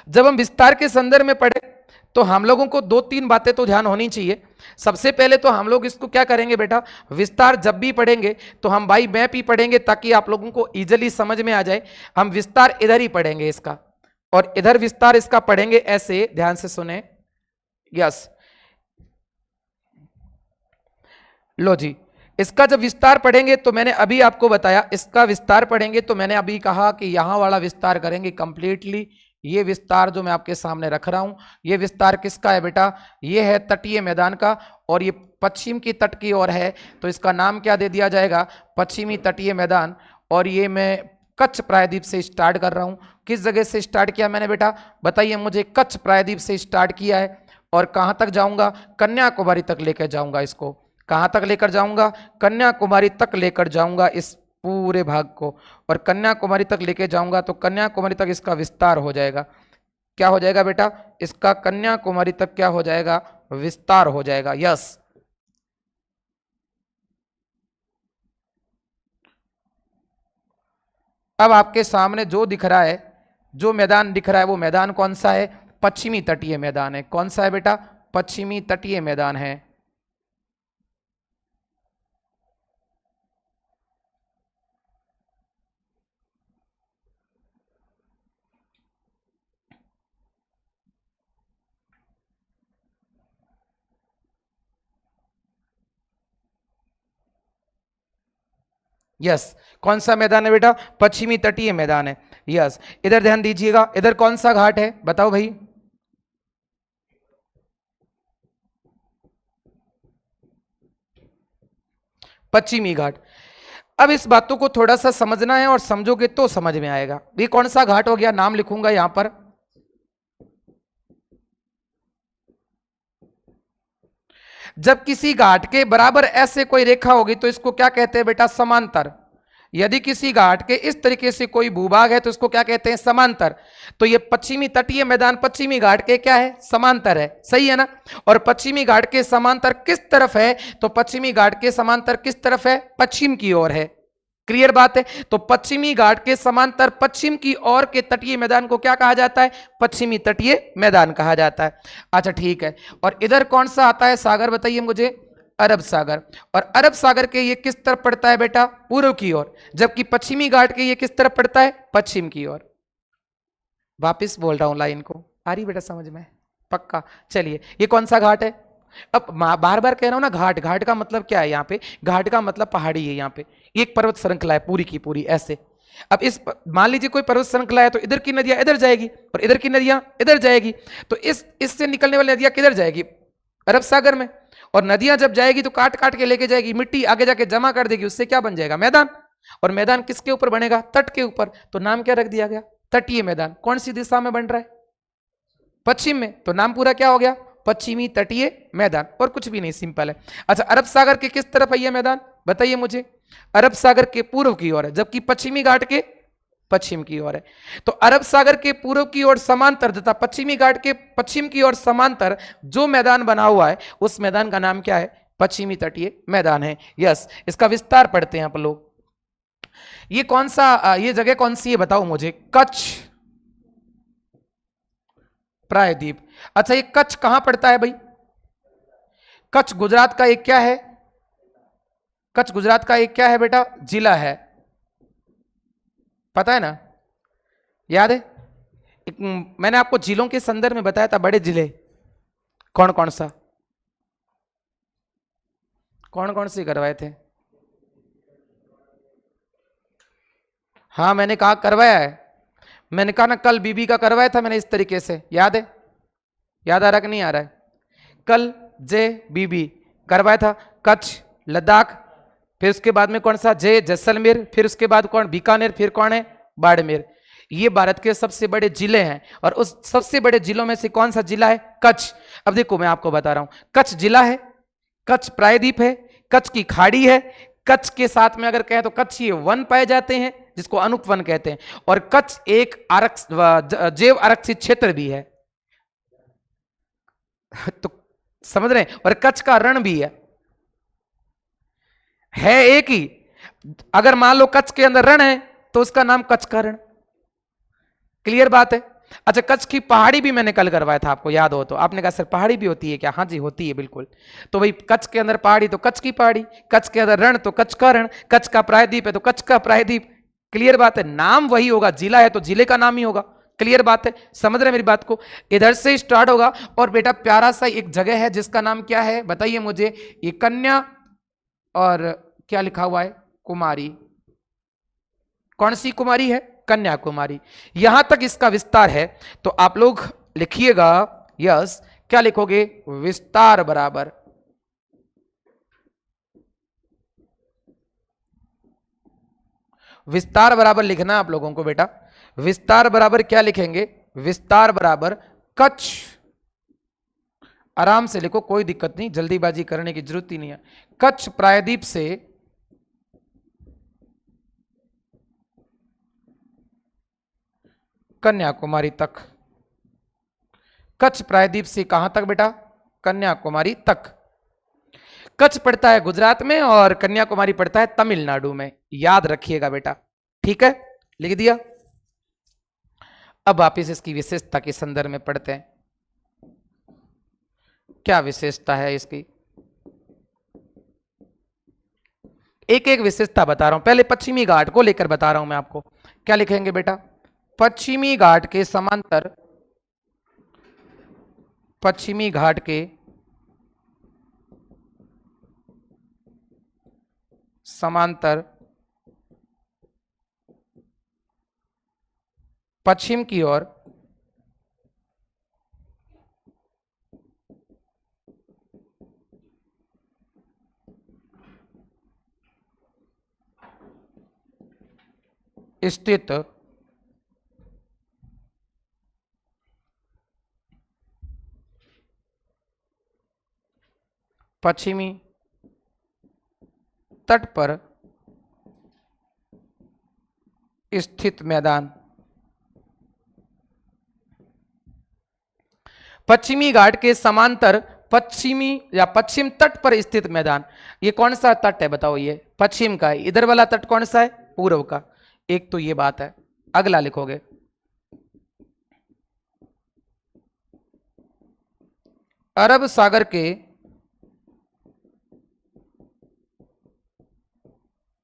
जब हम विस्तार के संदर्भ में पढ़े तो हम लोगों को दो तीन बातें तो ध्यान होनी चाहिए। सबसे पहले तो हम लोग इसको क्या करेंगे बेटा? विस्तार जब भी पढ़ेंगे तो हम बाई मैप ही पढ़ेंगे ताकि आप लोगों को इजीली समझ में आ जाए। हम विस्तार इधर ही पढ़ेंगे इसका, और इधर विस्तार इसका पढ़ेंगे ऐसे, ध्यान से सुने। यस, लो जी, इसका जब विस्तार पढ़ेंगे तो मैंने अभी आपको बताया, इसका विस्तार पढ़ेंगे तो मैंने अभी कहा कि यहां वाला विस्तार करेंगे कंप्लीटली, ये विस्तार जो मैं आपके सामने रख रहा हूं, ये विस्तार किसका है बेटा? ये है तटीय मैदान का, और ये पश्चिम की तट की ओर है, तो इसका नाम क्या दे दिया जाएगा? पश्चिमी तटीय मैदान। और ये मैं कच्छ प्रायद्वीप से स्टार्ट कर रहा हूं। किस जगह से स्टार्ट किया मैंने बेटा? बताइए मुझे। कच्छ प्रायद्वीप से स्टार्ट किया है, और कहां तक जाऊंगा? कन्याकुमारी तक लेकर जाऊंगा इसको। कहां तक लेकर जाऊंगा? कन्याकुमारी तक लेकर जाऊंगा इस पूरे भाग को, और कन्याकुमारी तक लेके जाऊंगा तो कन्याकुमारी तक इसका विस्तार हो जाएगा। क्या हो जाएगा बेटा? इसका कन्याकुमारी तक क्या हो जाएगा? विस्तार हो जाएगा। यस। अब आपके सामने जो दिख रहा है, जो मैदान दिख रहा है, वो मैदान कौन सा है? पश्चिमी तटीय मैदान है। कौन सा है बेटा? पश्चिमी तटीय मैदान है। यस। कौन सा मैदान है बेटा? पश्चिमी तटीय मैदान है। यस। इधर ध्यान दीजिएगा, इधर कौन सा घाट है बताओ भाई? पश्चिमी घाट। अब इस बातों को थोड़ा सा समझना है, और समझोगे तो समझ में आएगा। ये कौन सा घाट हो गया? नाम लिखूंगा यहां पर। जब किसी घाट के बराबर ऐसे कोई रेखा होगी तो इसको क्या कहते हैं बेटा? समांतर। यदि किसी घाट के इस तरीके से कोई भूभाग है तो इसको क्या कहते हैं? समांतर। तो ये पश्चिमी तटीय मैदान पश्चिमी घाट के क्या है? समांतर है। सही है ना? और पश्चिमी घाट के समांतर किस तरफ है? तो पश्चिमी घाट के समांतर किस तरफ है? पश्चिम की ओर है। क्लियर बात है? तो पश्चिमी घाट के समांतर पश्चिम की ओर के तटीय मैदान को क्या कहा जाता है? पश्चिमी तटीय मैदान कहा जाता है। अच्छा ठीक है। और इधर कौन सा आता है सागर? बताइए मुझे। अरब सागर। और अरब सागर के ये किस तरफ पड़ता है बेटा? पूर्व की ओर। जबकि पश्चिमी घाट के ये किस तरफ पड़ता है? पश्चिम की ओर। वापिस बोल रहा हूं लाइन को, आ रही बेटा समझ में? पक्का? चलिए, ये कौन सा घाट है? अब बार बार कह रहा हूं ना, घाट। घाट का मतलब क्या है यहाँ पे? घाट का मतलब पहाड़ी है। यहाँ पे एक पर्वत श्रृंखला है पूरी की पूरी ऐसे। अब इस मान लीजिए कोई पर्वत श्रृंखला है, तो इधर की नदियां इधर जाएगी और इधर की नदियां इधर जाएगी, तो इससे निकलने वाली नदियां किधर जाएगी? अरब सागर में। और नदियां जब जाएगी तो काट काट के लेके जाएगी, मिट्टी आगे जाके जमा कर देगी, उससे क्या बन जाएगा? मैदान। और मैदान किसके ऊपर बनेगा? तट के ऊपर। तो नाम क्या रख दिया गया? तटीय मैदान। कौन सी दिशा में बन रहा है? पश्चिम में। तो नाम पूरा क्या हो गया? पश्चिमी तटीय मैदान। और कुछ भी नहीं, सिंपल है। अच्छा, अरब सागर के किस तरफ है ये मैदान? बताइए मुझे। अरब सागर के पूर्व की ओर है, जबकि पश्चिमी घाट के पश्चिम की ओर है। तो अरब सागर के पूर्व की ओर समांतर तथा पश्चिमी घाट के पश्चिम की ओर समांतर जो मैदान बना हुआ है, उस मैदान का नाम क्या है? पश्चिमी तटीय मैदान है। यस। इसका विस्तार पढ़ते हैं आप लोग। ये कौन सा, ये जगह कौन सी है बताओ मुझे? कच्छ प्रायद्वीप। अच्छा, ये कच्छ कहां पड़ता है भाई? कच्छ गुजरात का एक क्या है? कच्छ गुजरात का एक क्या है बेटा? जिला है। पता है ना? याद है? मैंने आपको जिलों के संदर्भ में बताया था, बड़े जिले कौन कौन सा, कौन कौन से करवाए थे? हाँ मैंने कहा करवाया है। मैंने कहा ना, कल बीबी का करवाया था मैंने इस तरीके से, याद है? याद आ रहा कि नहीं आ रहा है? कल जे बीबी करवाया था। कच्छ, लद्दाख, फिर उसके बाद में कौन सा? जे जैसलमेर, फिर उसके बाद कौन? बीकानेर, फिर कौन है? बाड़मेर। ये भारत के सबसे बड़े जिले हैं, और उस सबसे बड़े जिलों में से कौन सा जिला है? कच्छ। अब देखो मैं आपको बता रहा हूं, कच्छ जिला है, कच्छ प्रायद्वीप है, कच्छ की खाड़ी है, कच्छ के साथ में अगर कहें तो कच्छीय वन पाए जाते हैं जिसको अनुप वन कहते हैं, और कच्छ एक जैव आरक्षित क्षेत्र भी है। तो समझ रहे हैं? और कच्छ का रण भी है एक ही। अगर मान लो कच्छ के अंदर रण है तो उसका नाम कच्छ का रण। क्लियर बात है? अच्छा, कच्छ की पहाड़ी भी मैंने कल करवाया था, आपको याद हो तो। आपने कहा सर पहाड़ी भी होती है क्या? हाँ जी होती है बिल्कुल। तो भाई कच्छ के अंदर पहाड़ी तो कच्छ की पहाड़ी, कच्छ के अंदर रण तो कच्छ का रण, कच्छ का प्रायद्वीप है तो कच्छ का प्रायद्वीप। क्लियर बात है? नाम वही होगा, जिला है तो जिले का नाम ही होगा। क्लियर बात है? समझ रहे मेरी बात को? इधर से स्टार्ट होगा। और बेटा प्यारा सा एक जगह है जिसका नाम क्या है बताइए मुझे? ये कन्या और क्या लिखा हुआ है? कुमारी। कौन सी कुमारी है? कन्याकुमारी। यहां तक इसका विस्तार है। तो आप लोग लिखिएगा, यस, क्या लिखोगे? विस्तार बराबर लिखना आप लोगों को बेटा। विस्तार बराबर क्या लिखेंगे? विस्तार बराबर कच्छ, आराम से लिखो, कोई दिक्कत नहीं, जल्दीबाजी करने की जरूरत ही नहीं है। कच्छ प्रायद्वीप से कन्याकुमारी तक। कच्छ प्रायद्वीप से कहां तक बेटा? कन्याकुमारी तक। कच्छ पड़ता है गुजरात में और कन्याकुमारी पड़ता है तमिलनाडु में, याद रखिएगा बेटा। ठीक है, लिख दिया। अब वापिस इसकी विशेषता के संदर्भ में पढ़ते हैं। क्या विशेषता है इसकी? एक एक विशेषता बता रहा हूं। पहले पश्चिमी घाट को लेकर बता रहा हूं मैं आपको। क्या लिखेंगे बेटा? पश्चिमी घाट के समांतर, पश्चिमी घाट के समांतर पश्चिम की ओर स्थित पश्चिमी तट पर स्थित मैदान। पश्चिमी घाट के समांतर पश्चिमी या पश्चिम तट पर स्थित मैदान। ये कौन सा तट है बताओ? ये पश्चिम का है। इधर वाला तट कौन सा है? पूर्व का। एक तो ये बात है। अगला लिखोगे, अरब सागर के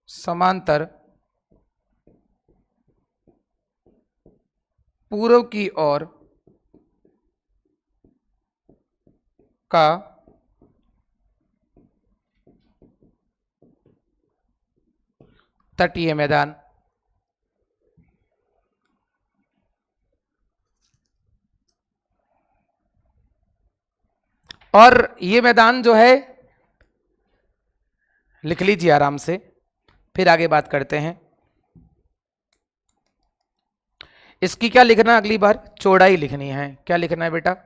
समांतर पूर्व की ओर का तटीय मैदान। और ये मैदान जो है, लिख लीजिए आराम से, फिर आगे बात करते हैं। इसकी क्या लिखना अगली बार? चौड़ाई लिखनी है। क्या लिखना है बेटा?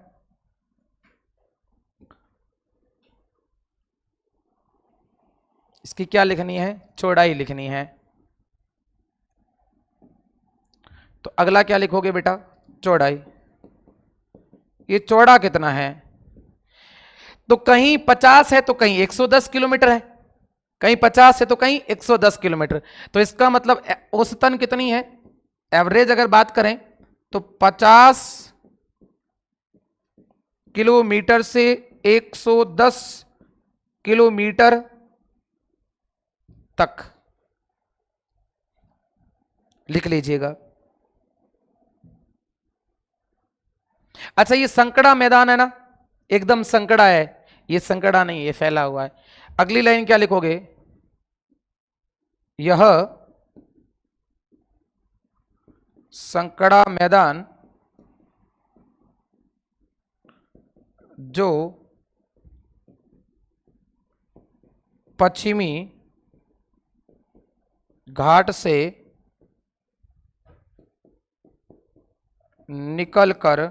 इसकी क्या लिखनी है? चौड़ाई लिखनी है। तो अगला क्या लिखोगे बेटा? चौड़ाई। ये चौड़ा कितना है? तो कहीं 50 है तो कहीं 110 किलोमीटर है, कहीं 50 है तो कहीं 110 किलोमीटर। तो इसका मतलब औसतन कितनी है? एवरेज अगर बात करें तो 50 किलोमीटर से 110 किलोमीटर तक लिख लीजिएगा। अच्छा, ये संकड़ा मैदान है ना, एकदम संकड़ा है। ये संकड़ा नहीं, ये फैला हुआ है। अगली लाइन क्या लिखोगे? यह संकड़ा मैदान जो पश्चिमी घाट से निकलकर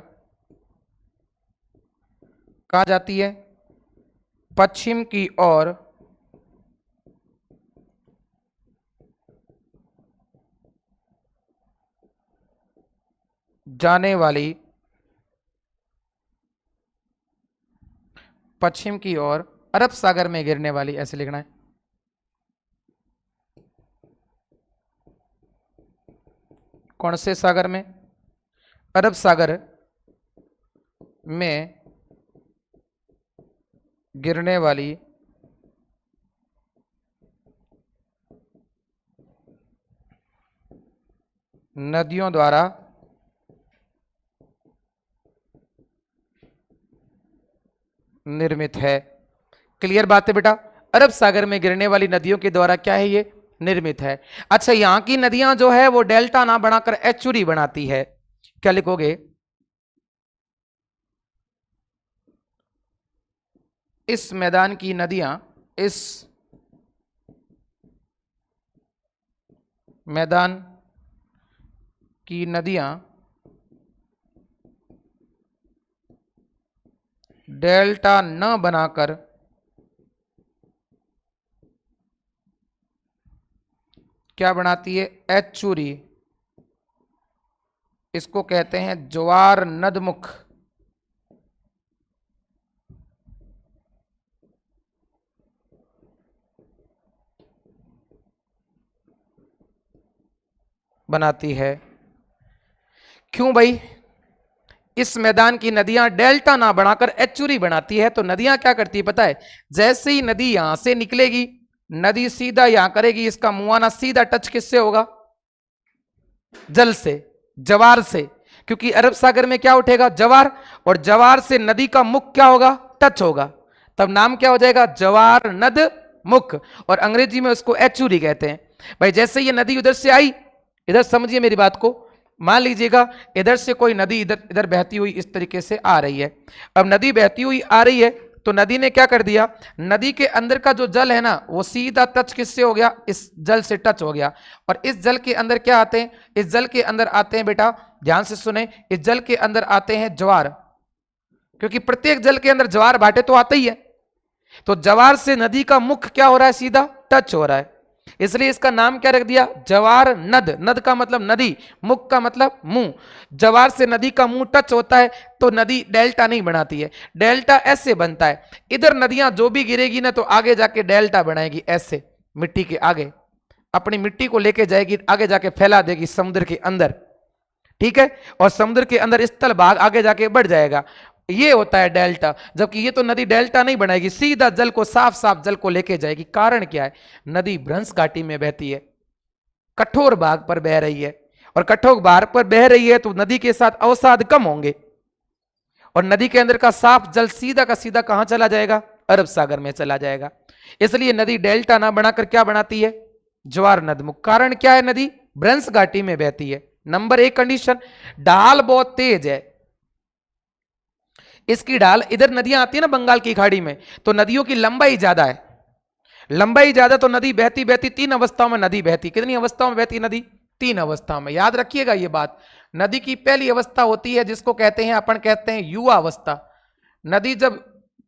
कहाँ जाती है? पश्चिम की ओर जाने वाली, पश्चिम की ओर अरब सागर में गिरने वाली, ऐसे लिखना है। कौन से सागर में? अरब सागर में गिरने वाली नदियों द्वारा निर्मित है। क्लियर बात है बेटा? अरब सागर में गिरने वाली नदियों के द्वारा क्या है? ये निर्मित है। अच्छा, यहां की नदियां जो है वो डेल्टा ना बनाकर एचुरी बनाती है। क्या लिखोगे? इस मैदान की नदियां, इस मैदान की नदियां डेल्टा न बनाकर क्या बनाती है? एचुरी। इसको कहते हैं ज्वार नदमुख। बनाती है। क्यों भाई? इस मैदान की नदियां डेल्टा ना बनाकर एचुरी बनाती है। तो नदियां क्या करती है पता है? जैसे ही नदी यहां से निकलेगी, नदी सीधा यहां करेगी, इसका मुहाना सीधा टच किससे होगा? जल से, जवार से। क्योंकि अरब सागर में क्या उठेगा? जवार। और जवार से नदी का मुख क्या होगा? टच होगा। तब नाम क्या हो जाएगा? जवार नद मुख। और अंग्रेजी में उसको एचुरी कहते हैं। भाई जैसे ये नदी उधर से आई, इधर समझिए मेरी बात को, मान लीजिएगा इधर से कोई नदी इधर इधर बहती हुई इस तरीके से आ रही है। अब नदी बहती हुई आ रही है तो नदी ने क्या कर दिया? नदी के अंदर का जो जल है ना, वो सीधा टच किससे हो गया? इस जल से टच हो गया। और इस जल के अंदर क्या आते हैं? इस जल के अंदर आते हैं बेटा, ध्यान से सुने, इस जल के अंदर आते हैं ज्वार। क्योंकि प्रत्येक जल के अंदर ज्वार भाटे तो आते ही है। तो ज्वार से नदी का मुख क्या हो रहा है? सीधा टच हो रहा है। इसलिए इसका नाम क्या रख दिया? जवार नद। नद का मतलब नदी, मुख का मतलब मुंह। जवार से नदी का मुंह टच होता है तो नदी डेल्टा नहीं बनाती है। डेल्टा ऐसे बनता है, इधर नदियां जो भी गिरेगी ना तो आगे जाके डेल्टा बनाएगी। ऐसे मिट्टी के आगे अपनी मिट्टी को लेके जाएगी, आगे जाके फैला देगी समुद्र के अंदर। ठीक है? और समुद्र के अंदर स्थल भाग आगे जाके बढ़ जाएगा। ये होता है डेल्टा। जबकि ये तो नदी डेल्टा नहीं बनाएगी, सीधा जल को, साफ साफ जल को लेके जाएगी। कारण क्या है? नदी भ्रंश घाटी में बहती है, कठोर भाग पर बह रही है। और कठोर भाग पर बह रही है तो नदी के साथ अवसाद कम होंगे। और नदी के अंदर का साफ जल सीधा का सीधा कहां चला जाएगा? अरब सागर में चला जाएगा। इसलिए नदी डेल्टा ना बनाकर क्या बनाती है? ज्वार नदमुख। कारण क्या है? नदी भ्रंश घाटी में बहती है। नंबर एक कंडीशन, ढाल बहुत तेज है। इसकी ढाल, इधर नदियां आती है ना बंगाल की खाड़ी में, तो नदियों की लंबाई ज्यादा है। लंबाई ज्यादा तो नदी बहती बहती तीन अवस्थाओं में नदी बहती। कितनी अवस्थाओं में बहती नदी? तीन अवस्थाओं में। याद रखिएगा ये बात। नदी की पहली अवस्था होती है जिसको कहते हैं, अपन कहते हैं युवा अवस्था। नदी जब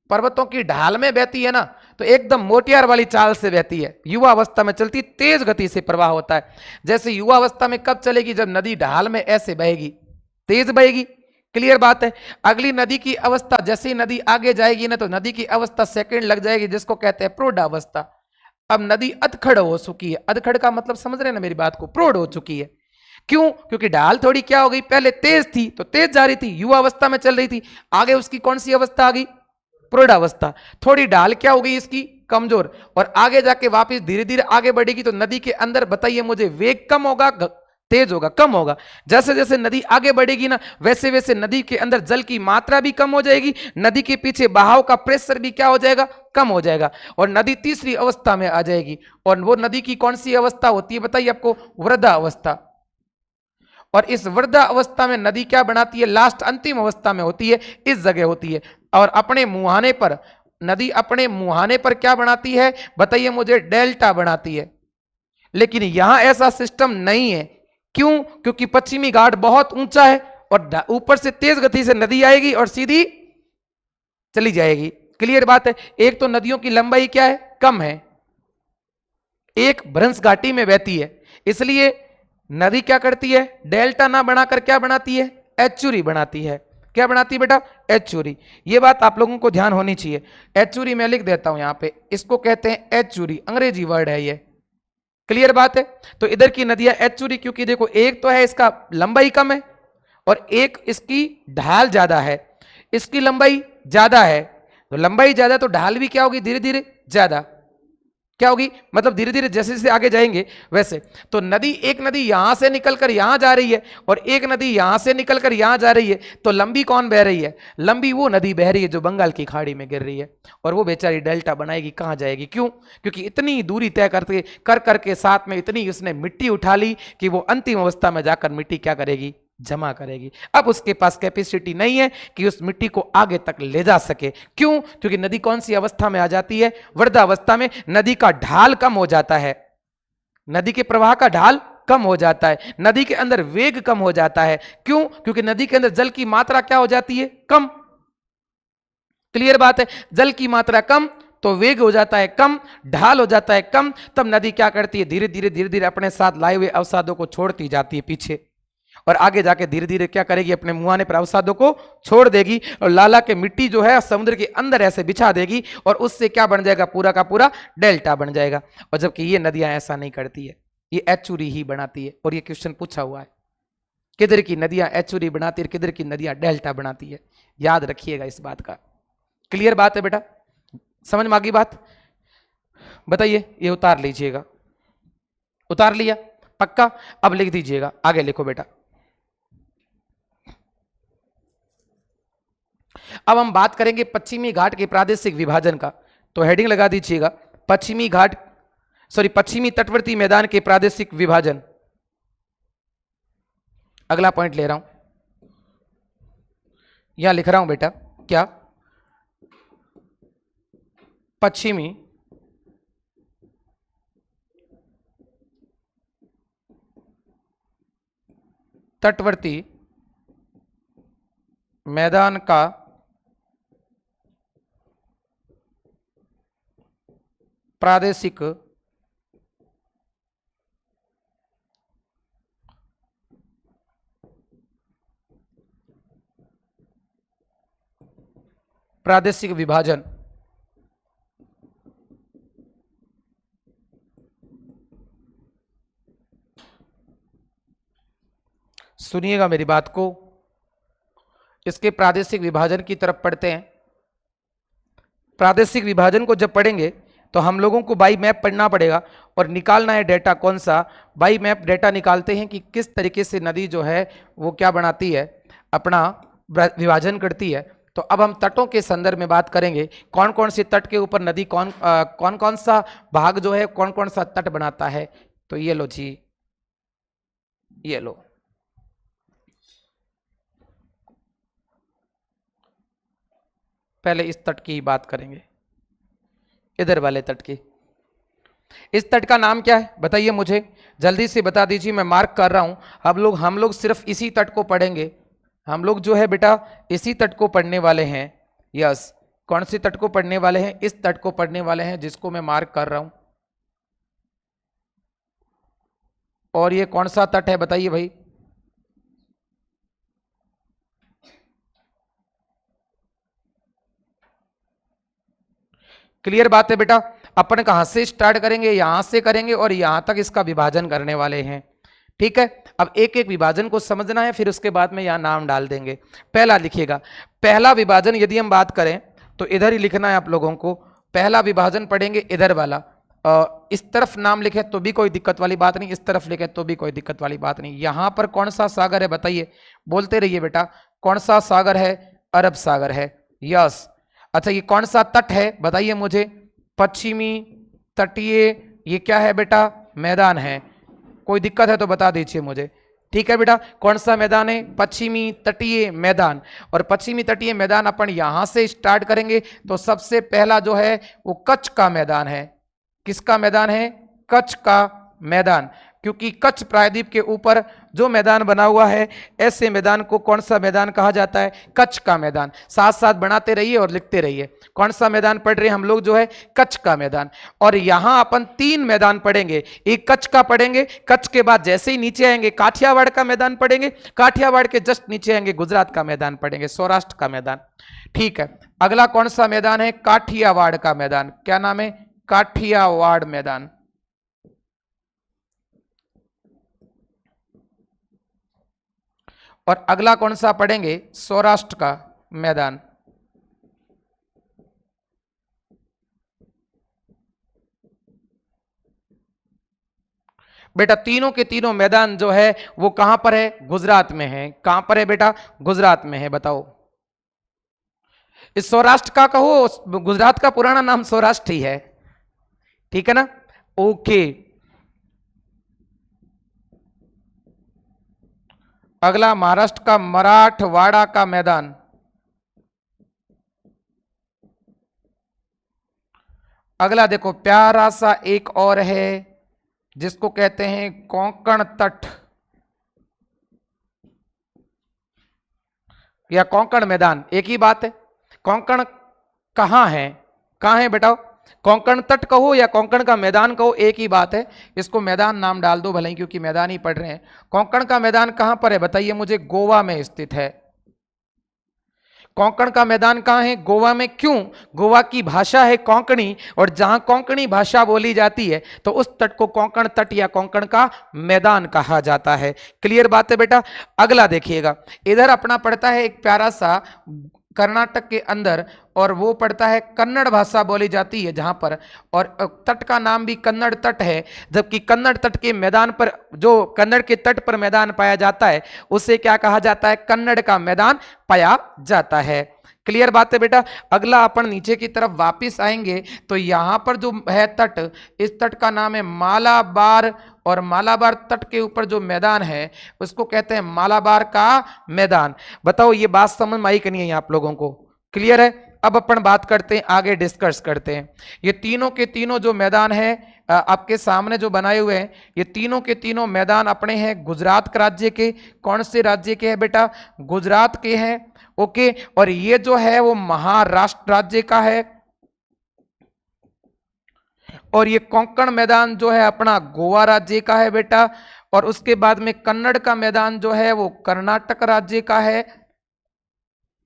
पर्वतों की ढाल में बहती है ना तो एकदम मोटियार वाली चाल से बहती है। युवा अवस्था में चलती, तेज गति से प्रवाह होता है। जैसे युवा अवस्था में कब चलेगी? जब नदी ढाल में ऐसे बहेगी, तेज बहेगी। क्लियर बात है? अगली नदी की अवस्था, जैसे ही नदी आगे जाएगी ना तो नदी की अवस्था सेकंड लग जाएगी, जिसको कहते हैं प्रौढ़ अवस्था। अब नदी अधखड़ हो चुकी है। अधखड़ का मतलब समझ रहे हैं ना मेरी बात को? प्रौढ़ हो चुकी है। क्यों? क्योंकि ढाल थोड़ी क्या हो गई, पहले तेज थी तो तेज जा रही थी, युवा अवस्था में चल रही थी। आगे उसकी कौन सी अवस्था आ गई? प्रौढ़ अवस्था। थोड़ी ढाल क्या हो गई इसकी? कमजोर। और आगे जाके वापस धीरे धीरे आगे बढ़ेगी तो नदी के अंदर, बताइए मुझे, वेग कम होगा, तेज होगा, कम होगा? जैसे जैसे नदी आगे बढ़ेगी ना वैसे वैसे नदी के अंदर जल की मात्रा भी कम हो जाएगी। नदी के पीछे बहाव का प्रेशर भी क्या हो जाएगा? कम हो जाएगा। और नदी तीसरी अवस्था में आ जाएगी। और वो नदी की कौन सी अवस्था होती है बताइए आपको? वृद्धा अवस्था। और इस वृद्धा अवस्था में नदी क्या बनाती है? लास्ट अंतिम अवस्था में होती है, इस जगह होती है। और अपने मुहाने पर, नदी अपने मुहाने पर क्या बनाती है बताइए मुझे? डेल्टा बनाती है। लेकिन यहां ऐसा सिस्टम नहीं है। क्यों? क्योंकि पश्चिमी घाट बहुत ऊंचा है और ऊपर से तेज गति से नदी आएगी और सीधी चली जाएगी। क्लियर बात है? एक तो नदियों की लंबाई क्या है? कम है। एक भ्रंश घाटी में बहती है, इसलिए नदी क्या करती है? डेल्टा ना बनाकर क्या बनाती है? एचुरी बनाती है। क्या बनाती है बेटा? एचुरी। ये बात आप लोगों को ध्यान होनी चाहिए। एचुरी मैं लिख देता हूं यहां पे, इसको कहते हैं एचुरी, अंग्रेजी वर्ड है ये। क्लियर बात है? तो इधर की नदियां एचुरी, क्योंकि देखो एक तो है इसका लंबाई कम है और एक इसकी ढाल ज्यादा है। इसकी लंबाई ज्यादा है तो लंबाई ज्यादा तो ढाल भी क्या होगी? धीरे धीरे ज्यादा। क्या होगी, मतलब धीरे धीरे जैसे जैसे आगे जाएंगे वैसे। तो नदी, एक नदी यहां से निकलकर यहां जा रही है और एक नदी यहां से निकलकर यहां जा रही है, तो लंबी कौन बह रही है, लंबी वो नदी बह रही है जो बंगाल की खाड़ी में गिर रही है, और वो बेचारी डेल्टा बनाएगी, कहां जाएगी, क्यों, क्योंकि इतनी दूरी तय करते कर करके साथ में इतनी उसने मिट्टी उठा ली कि वो अंतिम अवस्था में जाकर मिट्टी क्या करेगी, जमा करेगी। अब उसके पास कैपेसिटी नहीं है कि उस मिट्टी को आगे तक ले जा सके, क्यों, क्योंकि नदी कौन सी अवस्था में आ जाती है, वृद्धावस्था में। नदी का ढाल कम हो जाता है, नदी के प्रवाह का ढाल कम हो जाता है, नदी के अंदर वेग कम हो जाता है, क्यों, क्योंकि नदी के अंदर जल की मात्रा क्या हो जाती है, कम। क्लियर बात है, जल की मात्रा कम तो वेग हो जाता है कम, ढाल हो जाता है कम, तब नदी क्या करती है, धीरे धीरे धीरे धीरे अपने साथ लाए हुए अवसादों को छोड़ती जाती है पीछे, और आगे जाके धीरे धीरे क्या करेगी, अपने मुहाने पर अवसादों को छोड़ देगी, और लाला के मिट्टी जो है समुद्र के अंदर ऐसे बिछा देगी, और उससे क्या बन जाएगा, पूरा का पूरा डेल्टा बन जाएगा। और जबकि ये नदियां ऐसा नहीं करती है, ये एचुरी ही बनाती है, और ये क्वेश्चन पूछा हुआ है, किधर की नदियां एचुरी बनाती है, किधर की नदियां डेल्टा बनाती है, याद रखिएगा इस बात का। क्लियर बात है बेटा, समझ में आ गई बात, बताइए, ये उतार लीजिएगा, उतार लिया पक्का, अब लिख दीजिएगा, आगे लिखो बेटा। अब हम बात करेंगे पश्चिमी घाट के प्रादेशिक विभाजन का, तो हेडिंग लगा दीजिएगा, पश्चिमी घाट, सॉरी पश्चिमी तटवर्ती मैदान के प्रादेशिक विभाजन। अगला पॉइंट ले रहा हूं, यहां लिख रहा हूं बेटा, क्या, पश्चिमी तटवर्ती मैदान का प्रादेशिक विभाजन। सुनिएगा मेरी बात को, इसके प्रादेशिक विभाजन की तरफ पढ़ते हैं। प्रादेशिक विभाजन को जब पढ़ेंगे तो हम लोगों को बाई मैप पढ़ना पड़ेगा और निकालना है डेटा कौन सा, बाई मैप डेटा निकालते हैं कि किस तरीके से नदी जो है वो क्या बनाती है, अपना विभाजन करती है। तो अब हम तटों के संदर्भ में बात करेंगे, कौन कौन से तट के ऊपर नदी कौन कौन सा भाग जो है कौन कौन सा तट बनाता है। तो ये लो जी, ये लो, पहले इस तट की बात करेंगे, इधर वाले तट की। इस तट का नाम क्या है बताइए मुझे, जल्दी से बता दीजिए, मैं मार्क कर रहा हूं। हम लोग सिर्फ इसी तट को पढ़ेंगे, हम लोग जो है बेटा इसी तट को पढ़ने वाले हैं। यस, कौन सी तट को पढ़ने वाले हैं, इस तट को पढ़ने वाले हैं जिसको मैं मार्क कर रहा हूं। और ये कौन सा तट है बताइए भाई, क्लियर बात है बेटा। अपन कहां से स्टार्ट करेंगे, यहां से करेंगे और यहां तक इसका विभाजन करने वाले हैं, ठीक है। अब एक एक विभाजन को समझना है, फिर उसके बाद में यहां नाम डाल देंगे। पहला लिखिएगा, पहला विभाजन यदि हम बात करें तो इधर ही लिखना है आप लोगों को। पहला विभाजन पढ़ेंगे इधर वाला, इस तरफ नाम लिखे तो भी कोई दिक्कत वाली बात नहीं, इस तरफ लिखे तो भी कोई दिक्कत वाली बात नहीं। यहां पर कौन सा सागर है बताइए, बोलते रहिए बेटा, कौन सा सागर है, अरब सागर है। यस, अच्छा ये कौन सा तट है बताइए मुझे, पश्चिमी तटीय, ये क्या है बेटा, मैदान है। कोई दिक्कत है तो बता दीजिए मुझे, ठीक है बेटा। कौन सा मैदान है, पश्चिमी तटीय मैदान। और पश्चिमी तटीय मैदान अपन यहां से स्टार्ट करेंगे तो सबसे पहला जो है वो कच्छ का मैदान है। किसका मैदान है, कच्छ का मैदान, क्योंकि कच्छ प्रायद्वीप के ऊपर जो मैदान बना हुआ है, ऐसे मैदान को कौन सा मैदान कहा जाता है, कच्छ का मैदान। साथ साथ बनाते रहिए और लिखते रहिए, कौन सा मैदान पढ़ रहे हैं हम लोग जो है, कच्छ का मैदान। और यहां अपन 3 मैदान पढ़ेंगे, एक कच्छ का पढ़ेंगे, कच्छ के बाद जैसे ही नीचे आएंगे काठियावाड़ का मैदान पढ़ेंगे, काठियावाड़ के जस्ट नीचे आएंगे गुजरात का मैदान पढ़ेंगे, सौराष्ट्र का मैदान, ठीक है। अगला कौन सा मैदान है, काठियावाड़ का मैदान, क्या नाम है, काठियावाड़ मैदान। और अगला कौन सा पढ़ेंगे, सौराष्ट्र का मैदान। बेटा तीनों के तीनों मैदान जो है वो कहां पर है? गुजरात में है। कहां पर है बेटा? गुजरात में है। बताओ, इस सौराष्ट्र का कहो, गुजरात का पुराना नाम सौराष्ट्र ही है, ठीक है ना? ओके, अगला महाराष्ट्र का मराठवाड़ा का मैदान। अगला देखो प्यारा सा एक और है जिसको कहते हैं कोंकण तट या कोंकण मैदान, एक ही बात है। कोंकण कहां है? कहां है बेटा? कोंकण तट कहो या कोंकण का मैदान कहो, एक ही बात है। इसको मैदान नाम डाल दो भले ही, क्योंकि मैदान ही पढ़ रहे हैं। कोंकण का मैदान कहां पर है बताइए मुझे? गोवा में स्थित है। कोंकण का मैदान कहां है? गोवा में। क्यों? गोवा की भाषा है कोंकणी, और जहां कोंकणी भाषा बोली जाती है तो उस तट को कोंकण तट या कोंकण का मैदान कहा जाता है। क्लियर बात है बेटा? अगला देखिएगा, इधर अपना पड़ता है एक प्यारा सा कर्नाटक के अंदर, और वो पड़ता है कन्नड़ भाषा बोली जाती है जहां पर, और तट का नाम भी कन्नड़ तट है। जबकि कन्नड़ तट के मैदान पर, जो कन्नड़ के तट पर मैदान पाया जाता है उसे क्या कहा जाता है? कन्नड़ का मैदान पाया जाता है। क्लियर बात है बेटा? अगला अपन नीचे की तरफ वापिस आएंगे तो यहां पर जो है तट, इस तट का नाम है मालाबार, और मालाबार तट के ऊपर जो मैदान है उसको कहते हैं मालाबार का मैदान। बताओ ये बात समझ में आई कि नहीं है आप लोगों को? क्लियर है? अब अपन बात करते हैं, आगे डिस्कस करते हैं। ये तीनों के तीनों जो मैदान है आपके सामने जो बनाए हुए हैं, ये तीनों के तीनों मैदान अपने हैं गुजरात राज्य के। कौन से राज्य के हैं बेटा? गुजरात के हैं। ओके, और ये जो है वो महाराष्ट्र राज्य का है, और ये कोंकण मैदान जो है अपना गोवा राज्य का है बेटा। और उसके बाद में कन्नड़ का मैदान जो है वो कर्नाटक राज्य का है,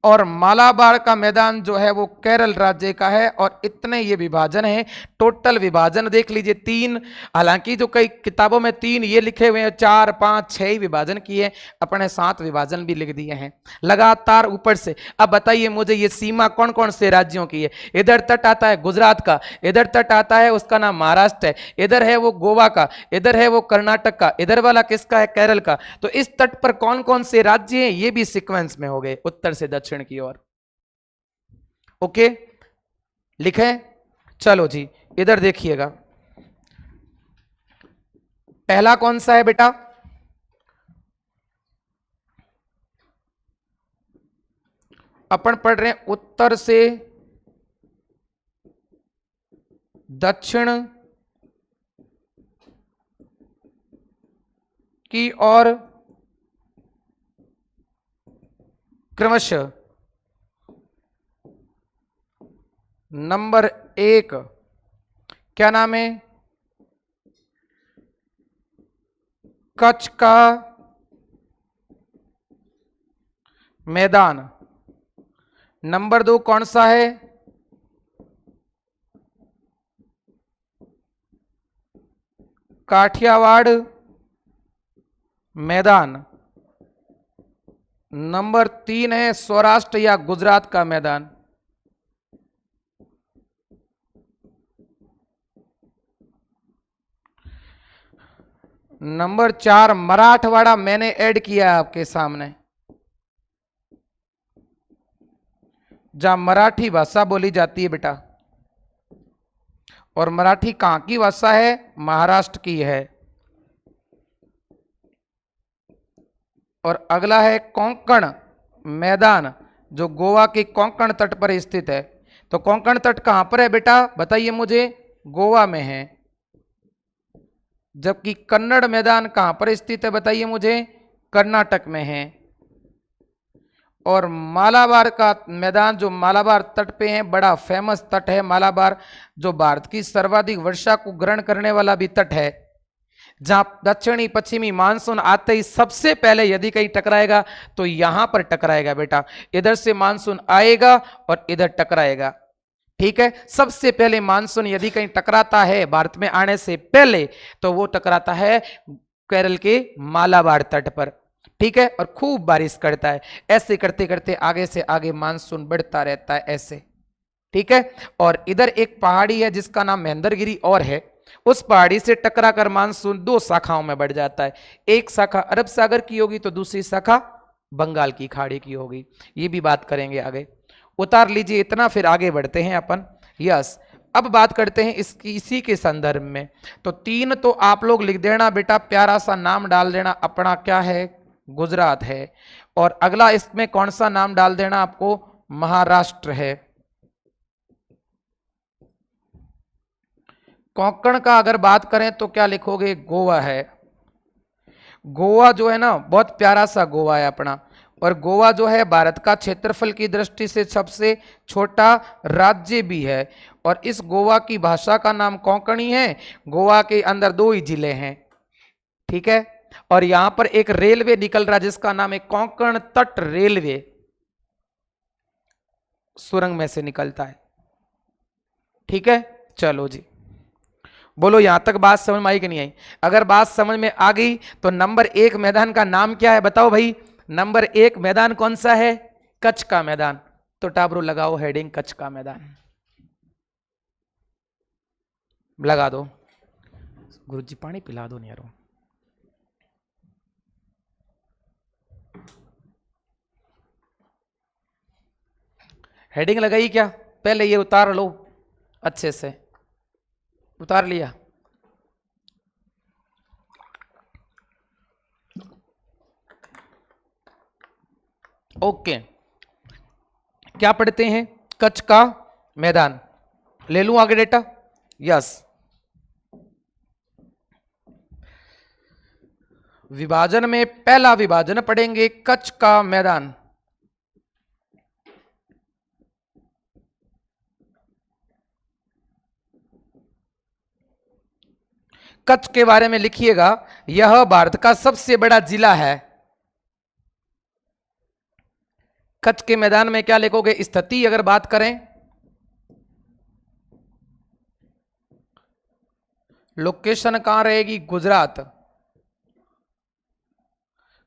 और मालाबार का मैदान जो है वो केरल राज्य का है। और इतने ये विभाजन है, टोटल विभाजन देख लीजिए 3। हालांकि जो कई किताबों में 3 ये लिखे हुए हैं, 4, 5, 6 विभाजन किए, अपने 7 विभाजन भी लिख दिए हैं लगातार ऊपर से। अब बताइए मुझे ये सीमा कौन कौन से राज्यों की है? इधर तट आता है गुजरात का, इधर तट आता है उसका नाम महाराष्ट्र है, इधर है वो गोवा का, इधर है वो कर्नाटक का, इधर वाला किसका है? केरल का। तो इस तट पर कौन कौन से राज्य हैं ये भी सीक्वेंस में हो गए, उत्तर से दक्षिण की ओर। ओके, लिखे? चलो जी, इधर देखिएगा, पहला कौन सा है बेटा? अपन पढ़ रहे हैं उत्तर से दक्षिण की ओर क्रमशः। नंबर 1 क्या नाम है? कच्छ का मैदान। नंबर 2 कौन सा है? काठियावाड़ मैदान। नंबर 3 है सौराष्ट्र या गुजरात का मैदान। नंबर 4 मराठवाड़ा मैंने ऐड किया आपके सामने, जहां मराठी भाषा बोली जाती है बेटा। और मराठी कहां की भाषा है? महाराष्ट्र की है। और अगला है कोंकण मैदान, जो गोवा के कोंकण तट पर स्थित है। तो कोंकण तट कहां पर है बेटा बताइए मुझे? गोवा में है। जबकि कन्नड़ मैदान कहां पर स्थित है बताइए मुझे? कर्नाटक में है। और मालाबार का मैदान जो मालाबार तट पे है, बड़ा फेमस तट है मालाबार, जो भारत की सर्वाधिक वर्षा को ग्रहण करने वाला भी तट है, जहां दक्षिणी पश्चिमी मानसून आते ही सबसे पहले यदि कहीं टकराएगा तो यहां पर टकराएगा बेटा। इधर से मानसून आएगा और इधर टकराएगा, ठीक है। सबसे पहले मानसून यदि कहीं टकराता है भारत में आने से पहले तो वो टकराता है केरल के मालाबार तट पर, ठीक है। और खूब बारिश करता है। ऐसे करते करते आगे से आगे मानसून बढ़ता रहता है ऐसे, ठीक है। और इधर एक पहाड़ी है जिसका नाम महेंद्रगिरी और है, उस पहाड़ी से टकरा कर मानसून दो शाखाओं में बढ़ जाता है, एक शाखा अरब सागर की होगी तो दूसरी शाखा बंगाल की खाड़ी की होगी। ये भी बात करेंगे आगे। उतार लीजिए इतना, फिर आगे बढ़ते हैं अपन। यस, अब बात करते हैं इसी के संदर्भ में। तो 3 तो आप लोग लिख देना बेटा, प्यारा सा नाम डाल देना अपना, क्या है, गुजरात है। और अगला इसमें कौन सा नाम डाल देना आपको, महाराष्ट्र है। कोंकण का अगर बात करें तो क्या लिखोगे, गोवा है। गोवा जो है ना, बहुत प्यारा सा गोवा है अपना। और गोवा जो है भारत का क्षेत्रफल की दृष्टि से सबसे छोटा राज्य भी है। और इस गोवा की भाषा का नाम कोंकणी है। गोवा के अंदर 2 ही जिले हैं, ठीक है। और यहां पर एक रेलवे निकल रहा है जिसका नाम है कोंकण तट रेलवे, सुरंग में से निकलता है, ठीक है। चलो जी, बोलो यहां तक बात समझ में आई कि नहीं आई? अगर बात समझ में आ गई तो नंबर 1 मैदान का नाम क्या है बताओ भाई। नंबर 1 मैदान कौन सा है, कच्छ का मैदान। तो टाबरू लगाओ हेडिंग, कच्छ का मैदान लगा दो। गुरुजी पानी पिला दो यारो। हेडिंग लगाई क्या? पहले ये उतार लो अच्छे से। उतार लिया? ओके, क्या पढ़ते हैं, कच्छ का मैदान। ले लूं आगे डेटा? यस, विभाजन में पहला विभाजन पढ़ेंगे कच्छ का मैदान। कच्छ के बारे में लिखिएगा, यह भारत का सबसे बड़ा जिला है। कच्छ के मैदान में क्या लिखोगे, स्थिति अगर बात करें, लोकेशन कहां रहेगी, गुजरात।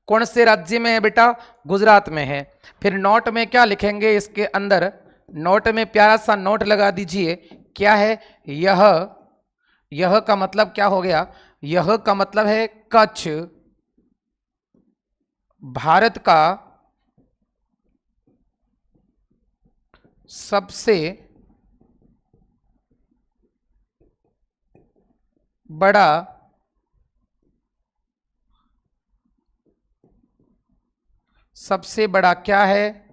कौन से राज्य में है बेटा, गुजरात में है। फिर नोट में क्या लिखेंगे इसके अंदर, नोट में प्यारा सा नोट लगा दीजिए, क्या है, यह का मतलब क्या हो गया, यह का मतलब है कच्छ भारत का सबसे बड़ा क्या है,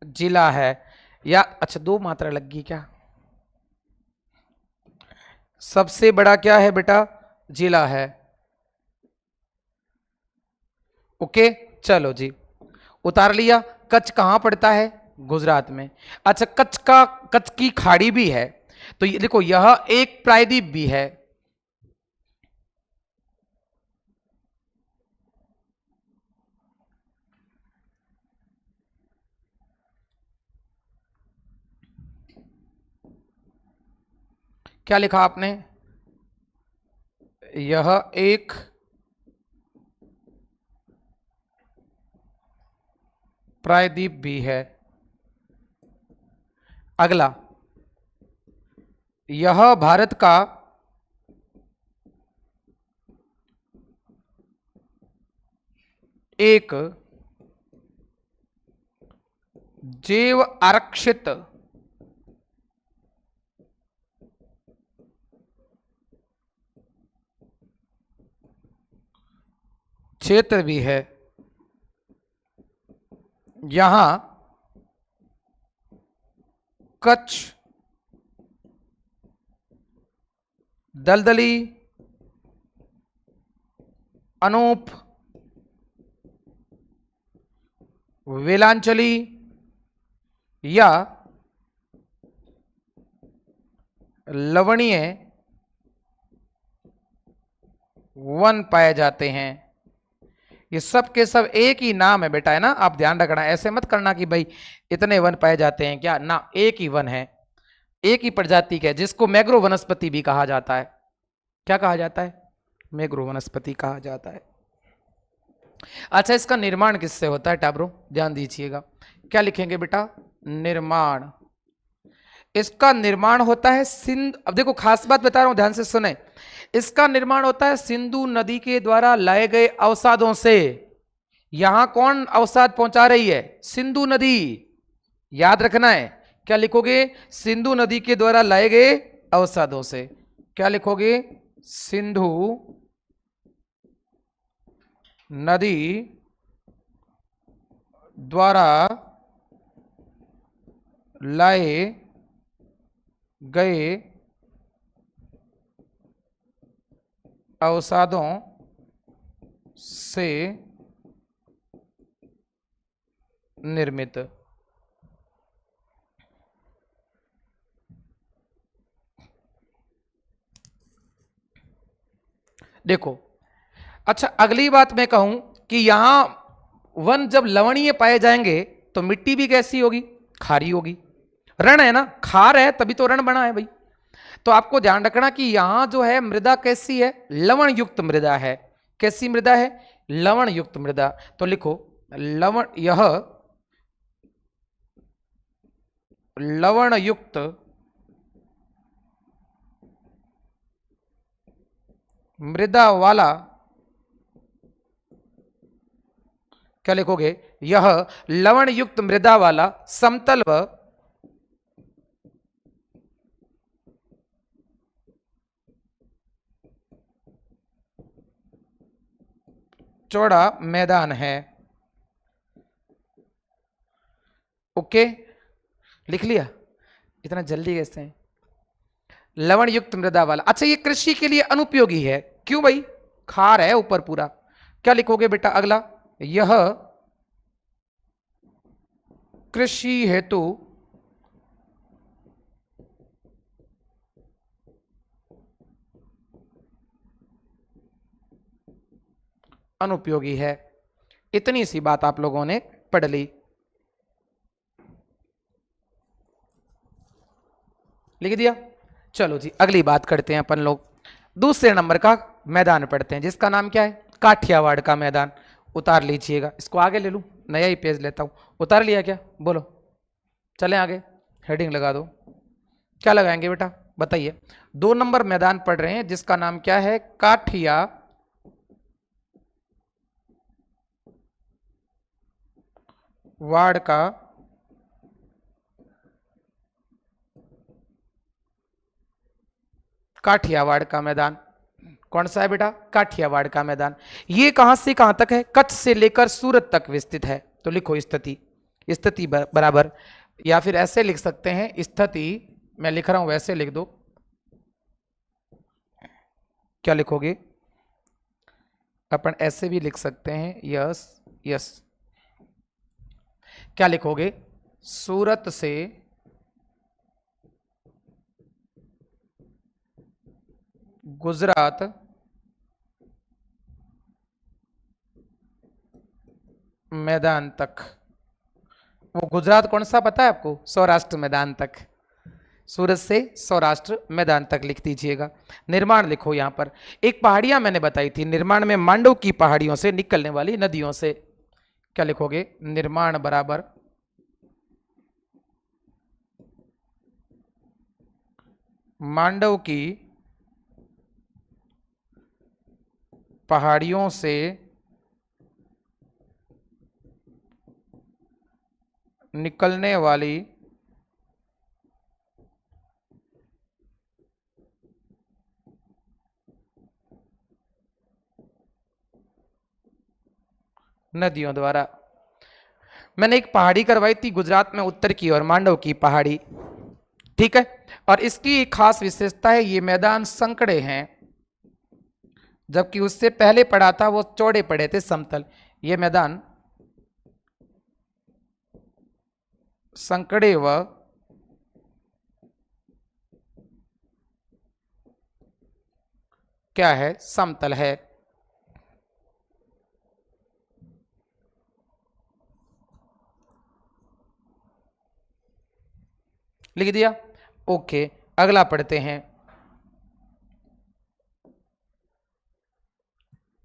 जिला है। या अच्छा, 2 मात्रा लग गई क्या, सबसे बड़ा क्या है बेटा, जिला है। ओके, चलो जी, उतार लिया। कच्छ कहां पड़ता है, गुजरात में। अच्छा, कच्छ की खाड़ी भी है। तो ये देखो, यह एक प्रायद्वीप भी है। क्या लिखा आपने, यह एक प्रायद्वीप भी है। अगला, यह भारत का एक जैव आरक्षित क्षेत्र भी है। यहां कच्छ दलदली, अनूप, वेलांचली या लवणीय वन पाए जाते हैं। ये सब के सब एक ही नाम है बेटा, है ना। आप ध्यान रखना, ऐसे मत करना कि भाई इतने वन पाए जाते हैं, क्या ना, एक ही वन है, एक ही प्रजाति का है, जिसको मैग्रो वनस्पति भी कहा जाता है। क्या कहा जाता है, मैग्रो वनस्पति कहा जाता है। अच्छा, इसका निर्माण किससे होता है टाबरो, ध्यान दीजिएगा। क्या लिखेंगे बेटा, निर्माण। इसका निर्माण होता है सिंध, अब देखो खास बात बता रहा हूं, ध्यान से सुने। इसका निर्माण होता है सिंधु नदी के द्वारा लाए गए अवसादों से। यहां कौन अवसाद पहुंचा रही है? सिंधु नदी। याद रखना है, क्या लिखोगे? सिंधु नदी के द्वारा लाए गए अवसादों से। क्या लिखोगे? सिंधु नदी द्वारा लाए गए अवसादों से निर्मित। देखो, अच्छा अगली बात मैं कहूं कि यहां वन जब लवणीय पाए जाएंगे तो मिट्टी भी कैसी होगी? खारी होगी। रण है ना, खार है तभी तो रण बना है भाई। तो आपको ध्यान रखना कि यहां जो है मृदा कैसी है? लवण युक्त मृदा है। कैसी मृदा है? लवण युक्त मृदा। तो लिखो लवण, यह लवण युक्त मृदा वाला, क्या लिखोगे? यह लवण युक्त मृदा वाला समतल व चौड़ा मैदान है। ओके, लिख लिया? इतना जल्दी कैसे है? लवण युक्त मृदा वाला। अच्छा, ये कृषि के लिए अनुपयोगी है। क्यों भाई? खार है ऊपर पूरा। क्या लिखोगे बेटा अगला? यह कृषि हेतु अनुपयोगी है। इतनी सी बात आप लोगों ने पढ़ ली। लिख दिया? चलो जी, अगली बात करते हैं अपन लोग। दूसरे नंबर का मैदान पढ़ते हैं जिसका नाम क्या है? काठियावाड़ का मैदान। उतार लीजिएगा, इसको आगे ले लूं, नया ही पेज लेता हूं। उतार लिया क्या? बोलो, चलें आगे, हेडिंग लगा दो। क्या लगाएंगे बेटा बताइए? 2 नंबर मैदान पढ़ रहे हैं जिसका नाम क्या है? काठियावाड़ का काठियावाड़ का मैदान। कौन सा है बेटा? काठियावाड़ का मैदान। ये कहां से कहां तक है? कच्छ से लेकर सूरत तक विस्तृत है। तो लिखो स्थिति, स्थिति बराबर, या फिर ऐसे लिख सकते हैं स्थिति, मैं लिख रहा हूं वैसे लिख दो। क्या लिखोगे? अपन ऐसे भी लिख सकते हैं, यस यस। क्या लिखोगे? सूरत से गुजरात मैदान तक। वो गुजरात कौन सा पता है आपको? सौराष्ट्र मैदान तक। सूरत से सौराष्ट्र मैदान तक लिख दीजिएगा। निर्माण लिखो यहां पर। एक पहाड़ियां मैंने बताई थी, निर्माण में मांडव की पहाड़ियों से निकलने वाली नदियों से। क्या लिखोगे? निर्माण बराबर मांडव की पहाड़ियों से निकलने वाली नदियों द्वारा। मैंने एक पहाड़ी करवाई थी गुजरात में उत्तर की ओर, मांडव की पहाड़ी, ठीक है। और इसकी एक खास विशेषता है, ये मैदान संकड़े हैं, जबकि उससे पहले पड़ा था वो चौड़े पड़े थे, समतल। ये मैदान संकड़े व क्या है? समतल है। लिख दिया? ओके, अगला पढ़ते हैं।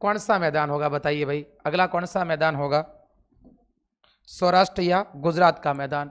कौन सा मैदान होगा बताइए भाई? अगला कौन सा मैदान होगा? सौराष्ट्र या गुजरात का मैदान?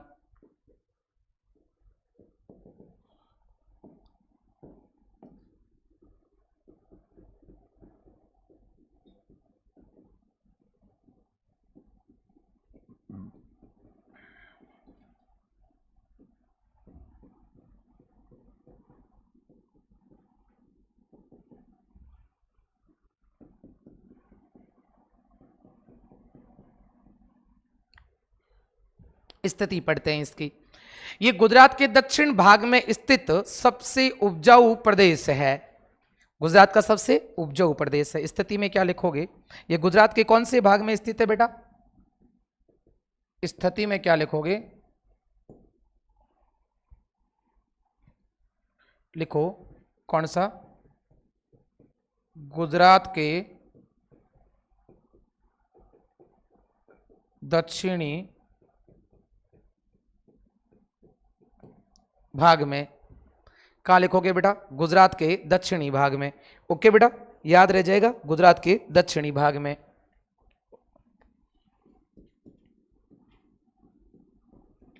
स्थिति पढ़ते हैं इसकी। ये गुजरात के दक्षिण भाग में स्थित सबसे उपजाऊ प्रदेश है। गुजरात का सबसे उपजाऊ प्रदेश है। स्थिति में क्या लिखोगे? ये गुजरात के कौन से भाग में स्थित है बेटा? स्थिति में क्या लिखोगे? लिखो कौन सा? गुजरात के दक्षिणी भाग में। कहां लिखोगे बेटा? गुजरात के दक्षिणी भाग में। ओके बेटा, याद रह जाएगा, गुजरात के दक्षिणी भाग में।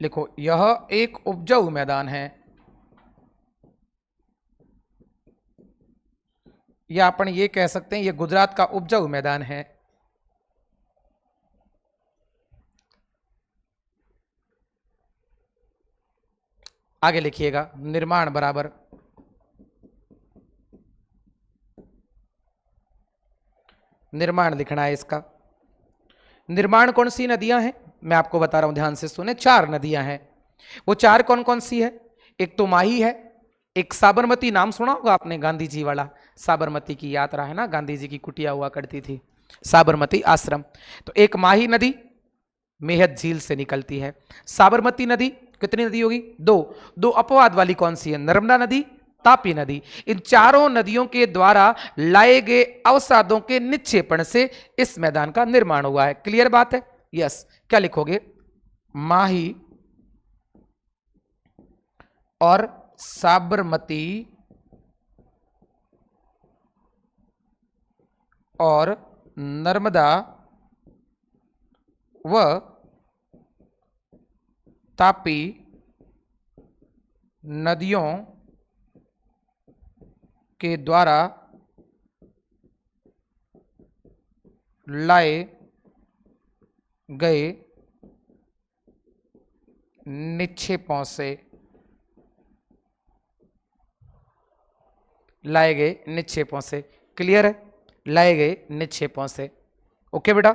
लिखो यह एक उपजाऊ मैदान है, या अपन ये कह सकते हैं यह गुजरात का उपजाऊ मैदान है। आगे लिखिएगा निर्माण बराबर निर्माण लिखना है इसका। निर्माण कौन सी नदियां हैं मैं आपको बता रहा हूं, ध्यान से सुने। 4 नदियां हैं। वो 4 कौन कौन सी है? एक तो माही है, एक साबरमती, नाम सुना होगा आपने, गांधी जी वाला। साबरमती की यात्रा है ना, गांधी जी की कुटिया हुआ करती थी, साबरमती आश्रम। तो एक माही नदी मेहत झील से निकलती है। साबरमती नदी, कितनी नदी होगी? 2 अपवाद वाली कौन सी है? नर्मदा नदी, तापी नदी। इन चारों नदियों के द्वारा लाए गए अवसादों के निक्षेपण से इस मैदान का निर्माण हुआ है। क्लियर बात है? यस। क्या लिखोगे? माही और साबरमती और नर्मदा व तापी नदियों के द्वारा लाए गए निक्षेपों से, लाए गए निक्षेपों से। क्लियर है? लाए गए निक्षेपों से। ओके बेटा,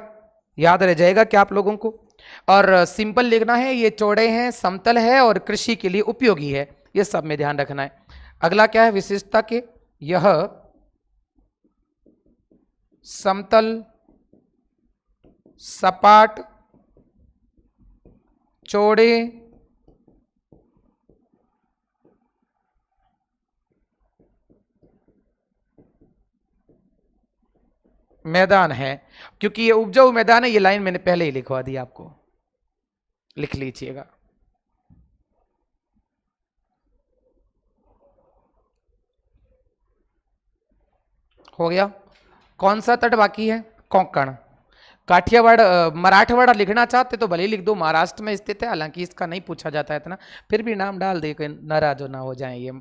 याद रह जाएगा क्या आप लोगों को? और सिंपल लिखना है, ये चौड़े हैं, समतल है और कृषि के लिए उपयोगी है, ये सब में ध्यान रखना है। अगला क्या है? विशेषता के, यह समतल सपाट चौड़े मैदान है। क्योंकि ये उपजाऊ मैदान है, ये लाइन मैंने पहले ही लिखवा दी आपको, लिख लीजिएगा। हो गया। कौन सा तट बाकी है? कोंकण। काठियावाड़, मराठवाड़ा लिखना चाहते तो भले ही लिख दो, महाराष्ट्र में स्थित है, हालांकि इसका नहीं पूछा जाता है इतना, फिर भी नाम डाल दे, कोई नाराज ना हो जाए। ये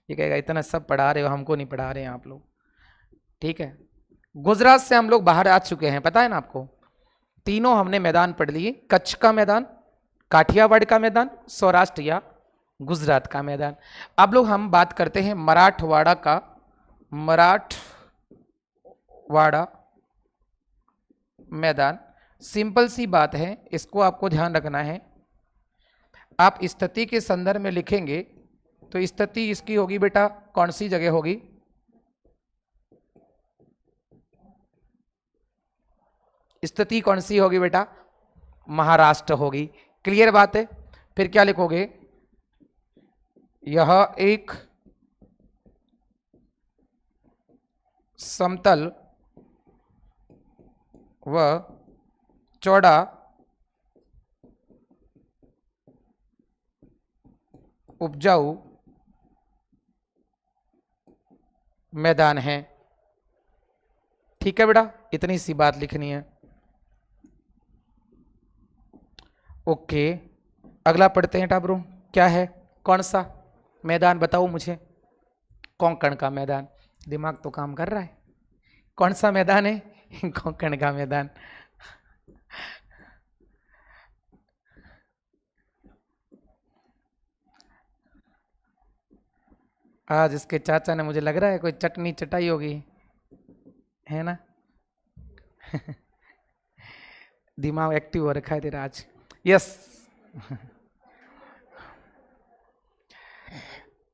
कहेगा इतना सब पढ़ा रहे हो, हमको नहीं पढ़ा रहे हैं आप लोग। ठीक है, गुजरात से हम लोग बाहर आ चुके हैं, पता है ना आपको। तीनों हमने मैदान पढ़ लिए, कच्छ का मैदान, काठियावाड़ का मैदान, सौराष्ट्र या गुजरात का मैदान। अब लोग हम बात करते हैं मराठवाड़ा का। मराठवाड़ा मैदान, सिंपल सी बात है, इसको आपको ध्यान रखना है। आप स्थिति के संदर्भ में लिखेंगे तो स्थिति इसकी होगी बेटा, कौन सी जगह होगी? स्थिति कौन सी होगी बेटा? महाराष्ट्र होगी। क्लियर बात है? फिर क्या लिखोगे? यह एक समतल व चौड़ा उपजाऊ मैदान है। ठीक है बेटा, इतनी सी बात लिखनी है। ओके, अगला पढ़ते हैं टाबरू। क्या है? कौन सा मैदान बताओ मुझे? कोंकण का मैदान। दिमाग तो काम कर रहा है। कौन सा मैदान है? कोंकण का मैदान। आज इसके चाचा ने, मुझे लग रहा है कोई चटनी चटाई होगी, है ना? दिमाग एक्टिव हो रखा है तेरा आज। यस,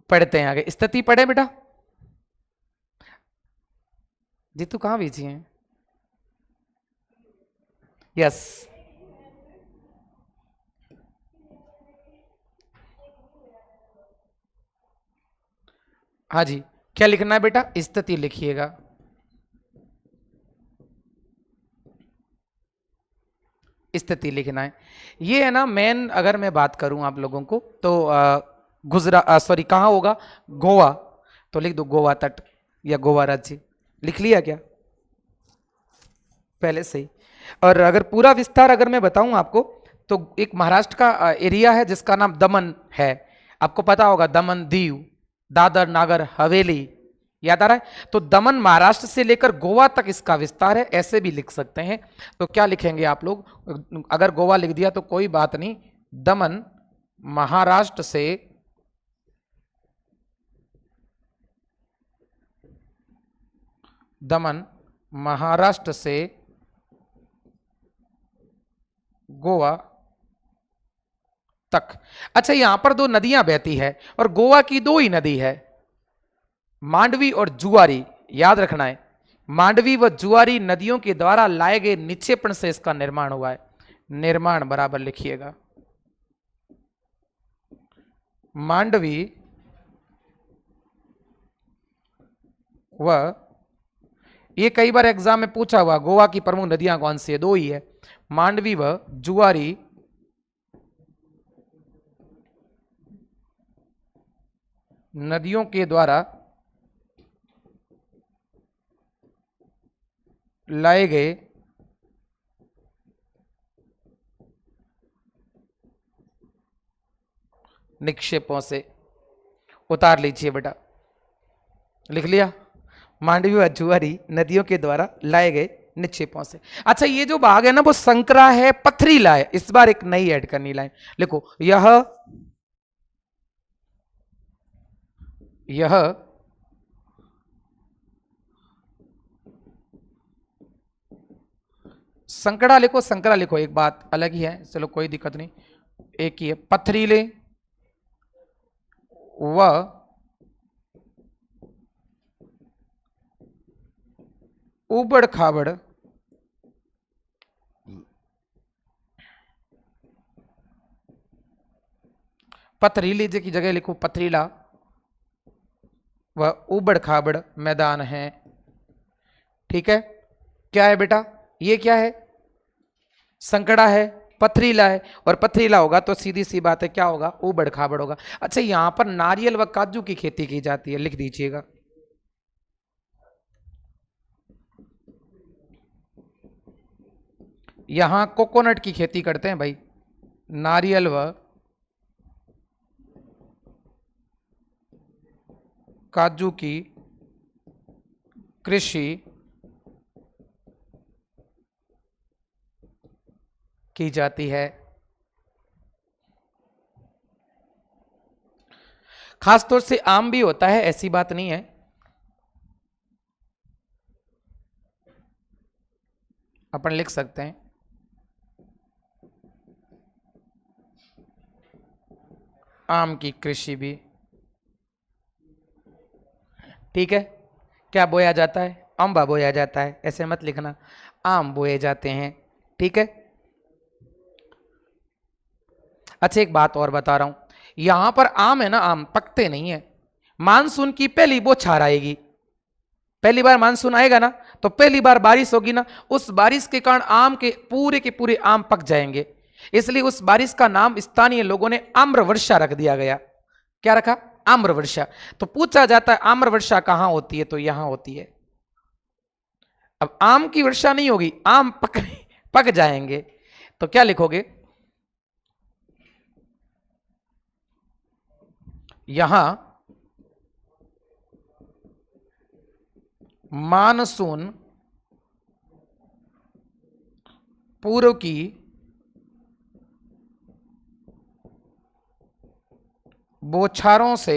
पढ़ते हैं आगे, स्थिति पढ़े बेटा। जीतू कहां बीजी हैं? यस, हाँ जी, क्या लिखना है बेटा? स्थिति लिखिएगा। स्थिति लिखना है। ये है ना मेन, अगर मैं बात करूं आप लोगों को तो सॉरी कहां होगा? गोवा। तो लिख दो गोवा तट या गोवा राज्य। लिख लिया क्या पहले से ही? और अगर पूरा विस्तार अगर मैं बताऊं आपको तो एक महाराष्ट्र का एरिया है जिसका नाम दमन है। आपको पता होगा, दमन दीव, दादर नागर हवेली, याद आ रहा है? तो दमन महाराष्ट्र से लेकर गोवा तक इसका विस्तार है, ऐसे भी लिख सकते हैं। तो क्या लिखेंगे आप लोग? अगर गोवा लिख दिया तो कोई बात नहीं, दमन महाराष्ट्र से दमन महाराष्ट्र से गोवा तक। अच्छा, यहां पर दो नदियां बहती है और गोवा की दो ही नदी है, मांडवी और जुआरी। याद रखना है, मांडवी व जुआरी नदियों के द्वारा लाए गए निक्षेपण से इसका निर्माण हुआ है। निर्माण बराबर लिखिएगा, मांडवी व, ये कई बार एग्जाम में पूछा हुआ, गोवा की प्रमुख नदियां कौन सी है? दो ही है, मांडवी व जुआरी नदियों के द्वारा लाए गए निक्षेपों से। उतार लीजिए बेटा, लिख लिया, मांडवी व जुआरी नदियों के द्वारा लाए गए निक्षेपों से। अच्छा, ये जो भाग है ना वो संकरा है, पथरीला है। इस बार एक नई ऐड करनी लाइन, लिखो, यह संकड़ा लिखो, संकरा लिखो, एक बात अलग ही है, चलो कोई दिक्कत नहीं, एक ही है। पथरीले व उबड़ खाबड़ पथरीले की जगह लिखो पथरीला व उबड़ खाबड़ मैदान है। ठीक है, क्या है बेटा? ये क्या है? संकड़ा है, पथरीला है, और पथरीला होगा तो सीधी सी बात है, क्या होगा? उबड़ खाबड़ होगा। अच्छा, यहां पर नारियल व काजू की खेती की जाती है, लिख दीजिएगा। यहां कोकोनट की खेती करते हैं भाई, नारियल व काजू की कृषि की जाती है। खासतौर से आम भी होता है, ऐसी बात नहीं है। अपन लिख सकते हैं आम की कृषि भी। ठीक है, क्या बोया जाता है? अम्बा बोया जाता है, ऐसे मत लिखना, आम बोए जाते हैं। ठीक है। अच्छा, एक बात और बता रहा हूं, यहां पर आम है ना, आम पकते नहीं है। मानसून की पहली बौछार आएगी, पहली बार मानसून आएगा ना, तो पहली बार बारिश होगी ना, उस बारिश के कारण आम के पूरे आम पक जाएंगे। इसलिए उस बारिश का नाम स्थानीय लोगों ने आम्र वर्षा रख दिया गया। क्या रखा? आम्र वर्षा। तो पूछा जाता है आम्र वर्षा कहां होती है, तो यहां होती है। अब आम की वर्षा नहीं होगी, आम पक जाएंगे। तो क्या लिखोगे? यहां मानसून पूर्व की बौछारों से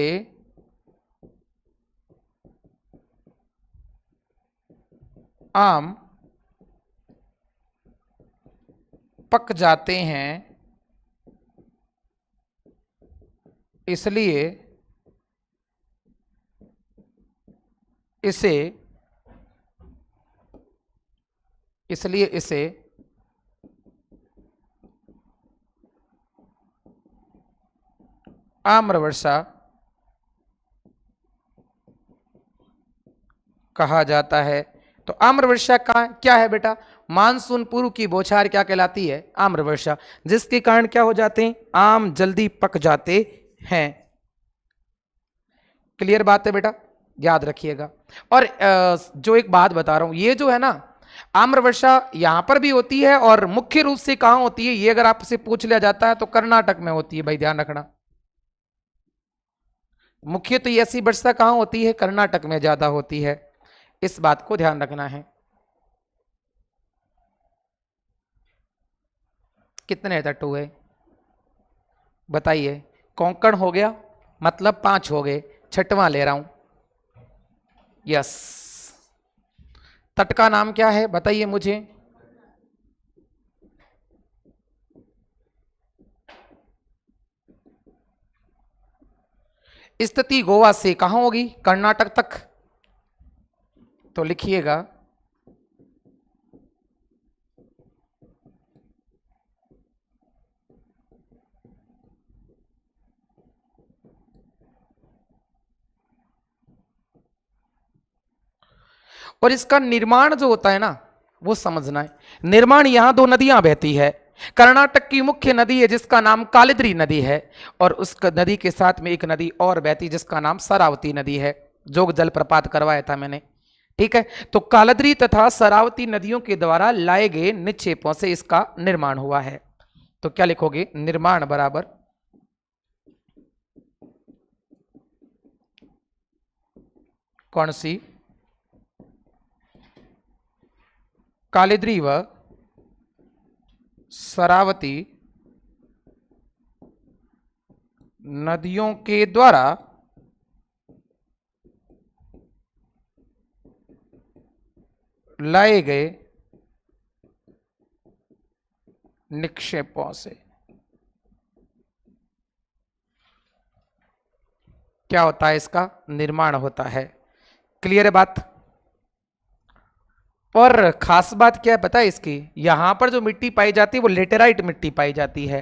आम पक जाते हैं इसलिए इसे आम्रवर्षा कहा जाता है। तो आम्रवर्षा का क्या है बेटा? मानसून पूर्व की बौछार क्या कहलाती है? आम्रवर्षा, जिसके कारण क्या हो जाते हैं? आम जल्दी पक जाते हैं। क्लियर बात है बेटा, याद रखिएगा। और जो एक बात बता रहा हूं, ये जो है ना आम्रवर्षा यहां पर भी होती है और मुख्य रूप से कहां होती है, ये अगर आपसे पूछ लिया जाता है तो कर्नाटक में होती है भाई, ध्यान रखना। मुख्य तो ऐसी वर्षा कहां होती है? कर्नाटक में ज्यादा होती है, इस बात को ध्यान रखना है। कितने तट हुए बताइए? कोंकण हो गया, मतलब 5 हो गए, छठवां ले रहा हूं। यस, तट का नाम क्या है बताइए मुझे? स्थिति गोवा से कहां होगी? कर्नाटक तक। तो लिखिएगा और इसका निर्माण जो होता है ना वो समझना है। निर्माण, यहां 2 नदियां बहती है। कर्नाटक की मुख्य नदी है जिसका नाम कालिद्री नदी है, और उस नदी के साथ में एक नदी और बहती जिसका नाम शरावती नदी है, जोग जलप्रपात करवाया था मैंने। ठीक है, तो कालिद्री तथा शरावती नदियों के द्वारा लाए गए निक्षेपों से इसका निर्माण हुआ है। तो क्या लिखोगे? निर्माण बराबर कौन सी? कालिद्री व शरावती नदियों के द्वारा लाए गए निक्षेपों से क्या होता है? इसका निर्माण होता है। क्लियर है बात? और खास बात क्या है पता है इसकी? यहां पर जो मिट्टी पाई जाती है वो लेटेराइट मिट्टी पाई जाती है।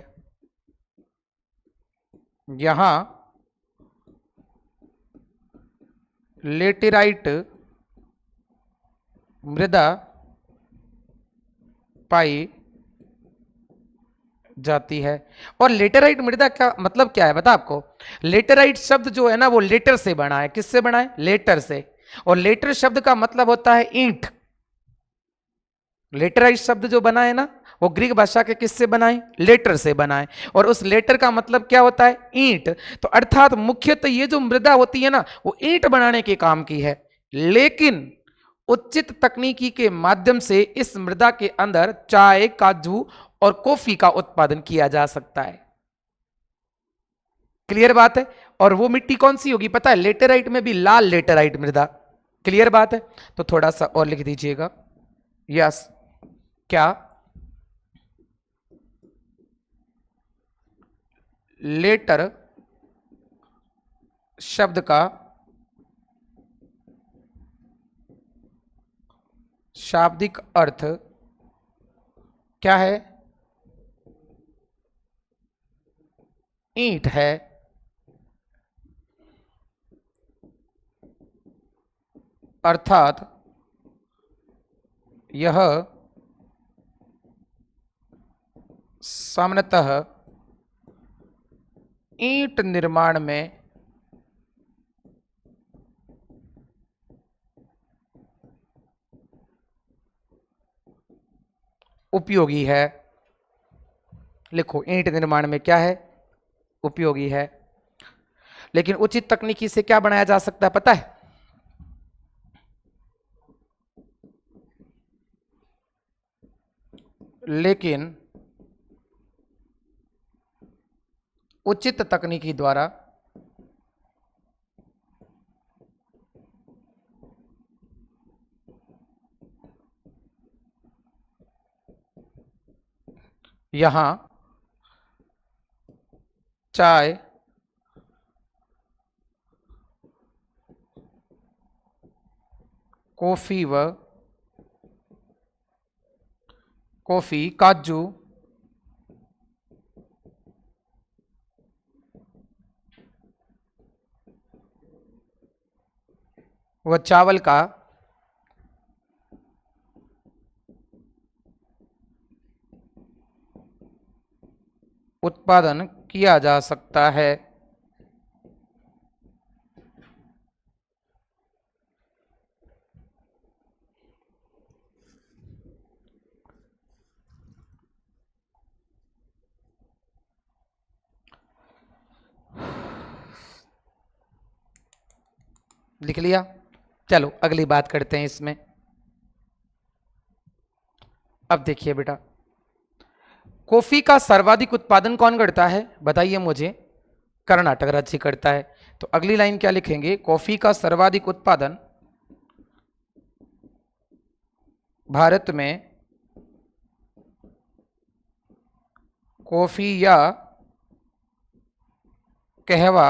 यहां लेटेराइट मृदा पाई जाती है। और लेटेराइट मृदा का मतलब क्या है बता आपको? लेटेराइट शब्द जो है ना वो लेटर से बना है। किससे बना है? लेटर से। और लेटर शब्द का मतलब होता है ईंट। लेटराइट शब्द जो बना है ना वो ग्रीक भाषा के किससे बना है? लेटर से बना है। और उस लेटर का मतलब क्या होता है? ईंट। तो अर्थात मुख्यतः ये जो मृदा होती है ना वो ईंट बनाने के काम की है, लेकिन उचित तकनीकी के माध्यम से इस मृदा के अंदर चाय, काजू और कॉफी का उत्पादन किया जा सकता है। क्लियर बात है? और वो मिट्टी कौन सी होगी पता है? लेटेराइट में भी लाल लेटेराइट मृदा। क्लियर बात है? तो थोड़ा सा और लिख दीजिएगा। यस, क्या? लेटर शब्द का शाब्दिक अर्थ क्या है? ईंट है। अर्थात यह सामान्यतः ईंट निर्माण में उपयोगी है। लिखो, ईंट निर्माण में क्या है? उपयोगी है। लेकिन उचित तकनीकी से क्या बनाया जा सकता है पता है? लेकिन उचित तकनीकी द्वारा यहां चाय, कॉफी कॉफी, काजू, व चावल का उत्पादन किया जा सकता है। लिख लिया। चलो अगली बात करते हैं इसमें। अब देखिए बेटा, कॉफी का सर्वाधिक उत्पादन कौन करता है बताइए मुझे। कर्नाटक राज्य करता है। तो अगली लाइन क्या लिखेंगे, कॉफी का सर्वाधिक उत्पादन भारत में कॉफी या कहवा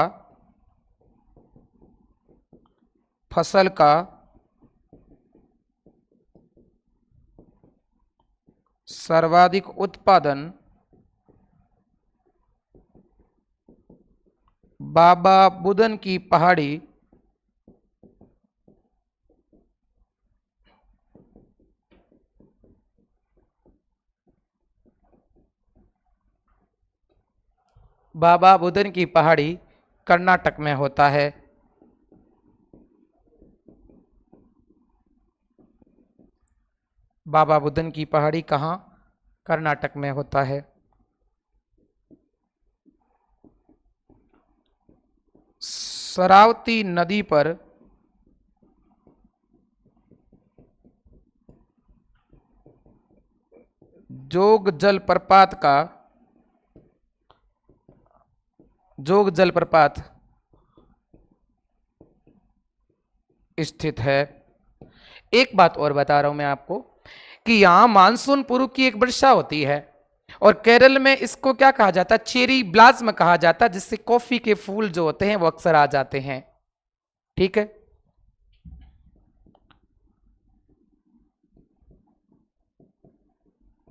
फसल का सर्वाधिक उत्पादन बाबा बुदन की पहाड़ी बाबा बुदन की पहाड़ी कर्नाटक में होता है। बाबा बुदन की पहाड़ी कहाँ, कर्नाटक में होता है। शरावती नदी पर जोग जलप्रपात स्थित है। एक बात और बता रहा हूं मैं आपको कि यहां मानसून पूर्व की एक वर्षा होती है और केरल में इसको क्या कहा जाता है, चेरी ब्लाज्म कहा जाता है, जिससे कॉफी के फूल जो होते हैं वो अक्सर आ जाते हैं। ठीक है।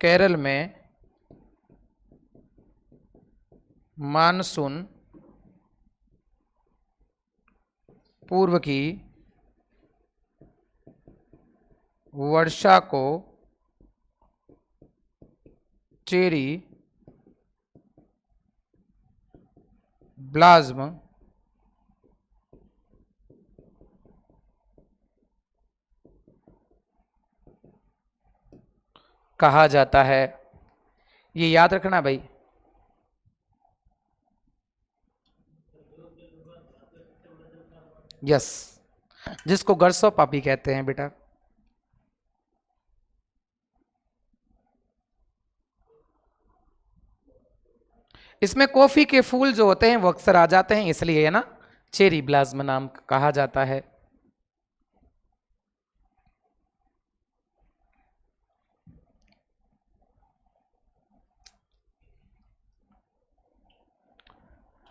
केरल में मानसून पूर्व की वर्षा को चेरी ब्लाज्म कहा जाता है। ये याद रखना भाई। यस, जिसको गर्सो पापी कहते हैं बेटा। इसमें कॉफी के फूल जो होते हैं वो अक्सर आ जाते हैं, इसलिए है ना चेरी ब्लाज्म नाम कहा जाता है।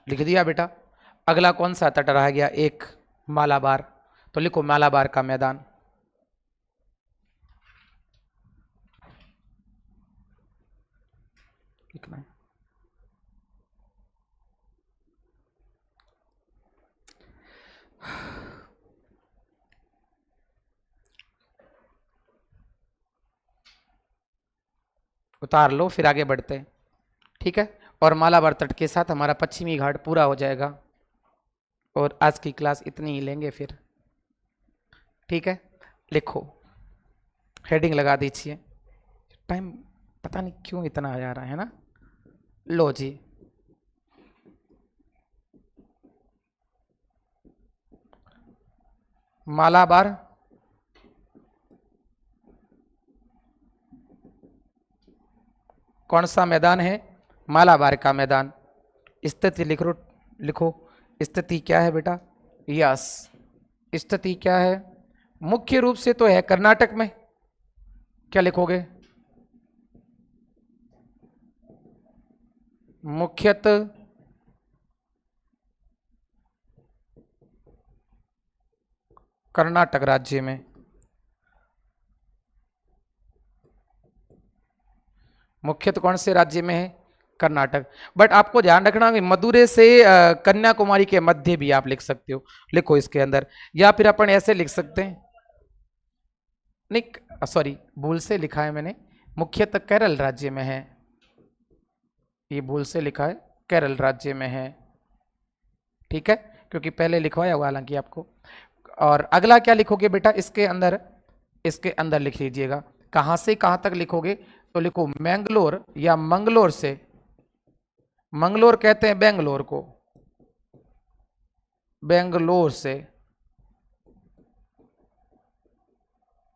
लिख दिया बेटा। अगला कौन सा तट रह गया, एक मालाबार। तो लिखो मालाबार का मैदान। लिखना है। उतार लो फिर आगे बढ़ते हैं। ठीक है। और मालाबार तट के साथ हमारा पश्चिमी घाट पूरा हो जाएगा और आज की क्लास इतनी ही लेंगे फिर। ठीक है। लिखो, हेडिंग लगा दीजिए। टाइम पता नहीं क्यों इतना आ जा रहा है ना। लो जी, मालाबार कौन सा मैदान है, मालाबार का मैदान। स्थिति लिखो। स्थिति क्या है बेटा, यस। स्थिति क्या है, मुख्य रूप से तो है कर्नाटक में। क्या लिखोगे, मुख्यतः कर्नाटक राज्य में। मुख्यतः कौन से राज्य में है? कर्नाटक। बट आपको ध्यान रखना कि मदुरै से कन्याकुमारी के मध्य भी आप लिख सकते हो, लिखो इसके अंदर। या फिर अपन ऐसे लिख सकते हैं, नहीं सॉरी भूल से लिखा है मैंने, मुख्यतः केरल राज्य में है, ये भूल से लिखा है, केरल राज्य में है, ठीक है, क्योंकि पहले लिखवाया हुआ हालांकि आपको। और अगला क्या लिखोगे बेटा इसके अंदर? इसके अंदर लिख लीजिएगा। कहां से कहां तक लिखोगे? तो लिखो मैंगलोर या मंगलोर से, मंगलोर कहते हैं बेंगलोर को, बेंगलोर से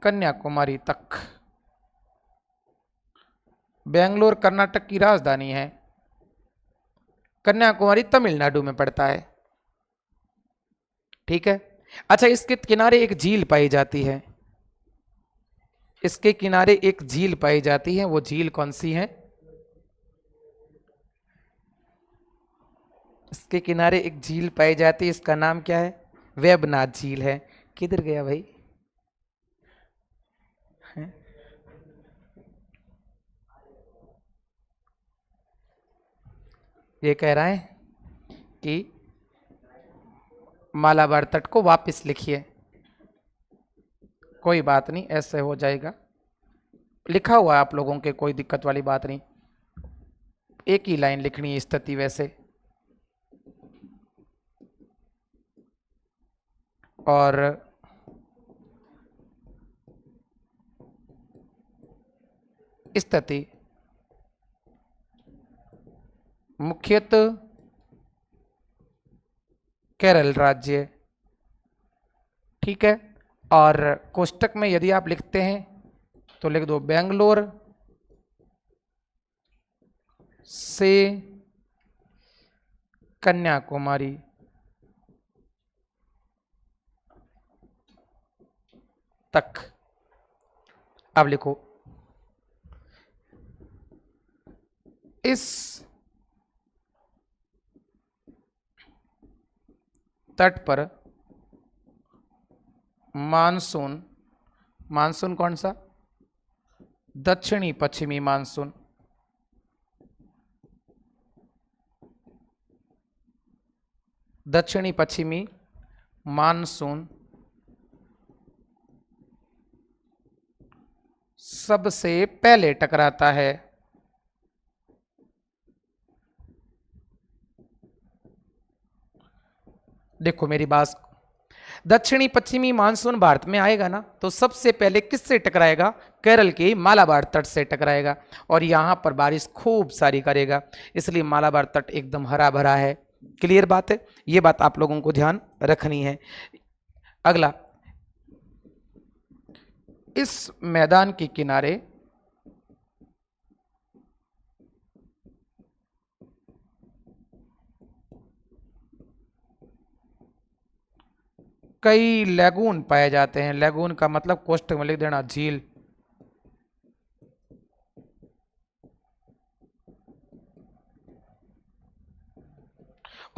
कन्याकुमारी तक। बेंगलोर कर्नाटक की राजधानी है, कन्याकुमारी तमिलनाडु में पड़ता है, ठीक है। अच्छा, इसके किनारे एक झील पाई जाती है, इसके किनारे एक झील पाई जाती है, वो झील कौन सी है? इसके किनारे एक झील पाई जाती है, इसका नाम क्या है? वेबनाथ झील है। किधर गया भाई? है? ये कह रहा है कि मालाबार तट को वापस लिखिए। कोई बात नहीं, ऐसे हो जाएगा, लिखा हुआ है आप लोगों के, कोई दिक्कत वाली बात नहीं, एक ही लाइन लिखनी है स्थिति वैसे। और स्थिति मुख्यतः केरल राज्य, ठीक है। और कोष्टक में यदि आप लिखते हैं तो लिख दो बेंगलोर से कन्याकुमारी तक। अब लिखो इस तट पर मानसून, मानसून कौन सा? दक्षिणी पश्चिमी मानसून, दक्षिणी पश्चिमी मानसून सबसे पहले टकराता है, देखो मेरी बात, दक्षिणी पश्चिमी मानसून भारत में आएगा ना तो सबसे पहले किससे टकराएगा? केरल के मालाबार तट से टकराएगा, और यहां पर बारिश खूब सारी करेगा, इसलिए मालाबार तट एकदम हरा भरा है। क्लियर बात है? ये बात आप लोगों को ध्यान रखनी है। अगला, इस मैदान के किनारे कई लैगून पाए जाते हैं, लैगून का मतलब कोष्टक में लिख देना झील,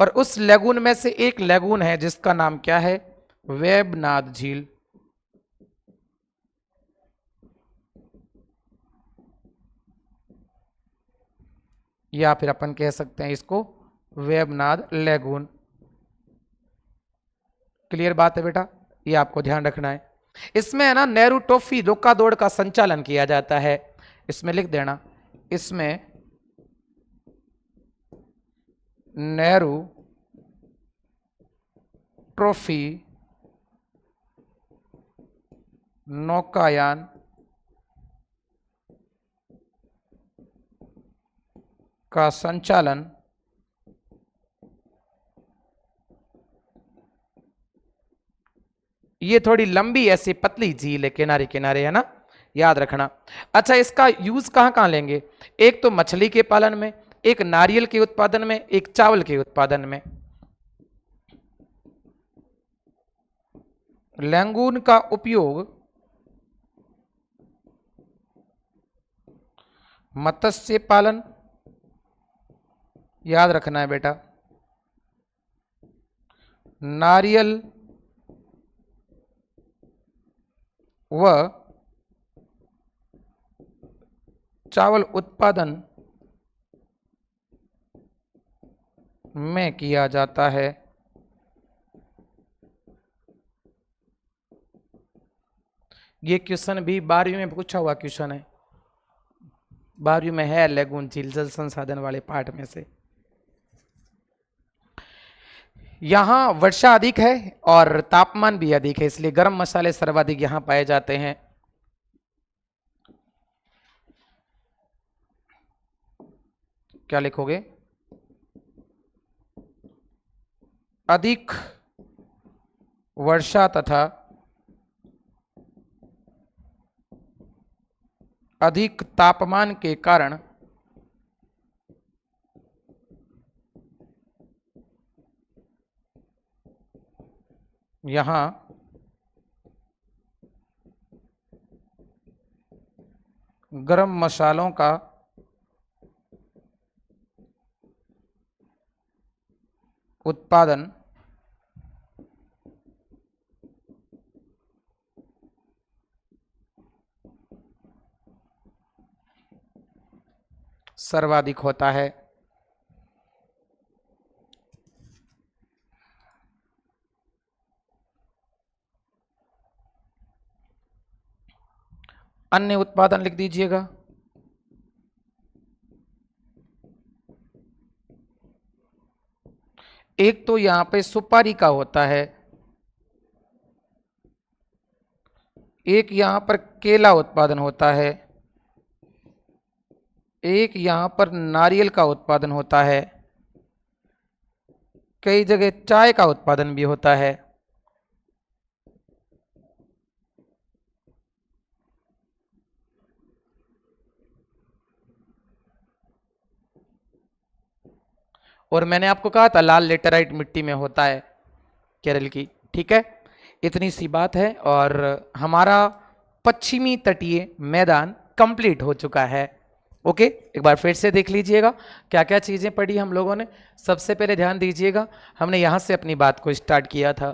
और उस लैगून में से एक लैगून है जिसका नाम क्या है? वेबनाथ झील। या फिर अपन कह सकते हैं इसको वेबनाथ लैगून। क्लियर बात है बेटा? ये आपको ध्यान रखना है। इसमें है ना नेहरू ट्रॉफी रोका दौड़ का संचालन किया जाता है, इसमें लिख देना, इसमें नेहरू ट्रॉफी नौकायान का संचालन ये थोड़ी लंबी ऐसी पतली झील है, किनारे किनारे है ना, याद रखना। अच्छा, इसका यूज कहां कहां लेंगे? एक तो मछली के पालन में, एक नारियल के उत्पादन में, एक चावल के उत्पादन में। लैंगून का उपयोग मत्स्य पालन, याद रखना है बेटा, नारियल व चावल उत्पादन में किया जाता है। ये क्वेश्चन भी 12वीं में पूछा हुआ क्वेश्चन है, 12वीं में है, लैगून झील जल संसाधन वाले पार्ट में से। यहां वर्षा अधिक है और तापमान भी अधिक है, इसलिए गर्म मसाले सर्वाधिक यहां पाए जाते हैं। क्या लिखोगे? अधिक वर्षा तथा अधिक तापमान के कारण यहां गरम मसालों का उत्पादन सर्वाधिक होता है। अन्य उत्पादन लिख दीजिएगा। एक तो यहां पे सुपारी का होता है, एक यहां पर केला उत्पादन होता है, एक यहां पर नारियल का उत्पादन होता है, कई जगह चाय का उत्पादन भी होता है। और मैंने आपको कहा था लाल लेटेराइट मिट्टी में होता है केरल की। ठीक है, इतनी सी बात है और हमारा पश्चिमी तटीय मैदान कंप्लीट हो चुका है। ओके, एक बार फिर से देख लीजिएगा क्या क्या चीजें पढ़ी हम लोगों ने। सबसे पहले ध्यान दीजिएगा, हमने यहां से अपनी बात को स्टार्ट किया था।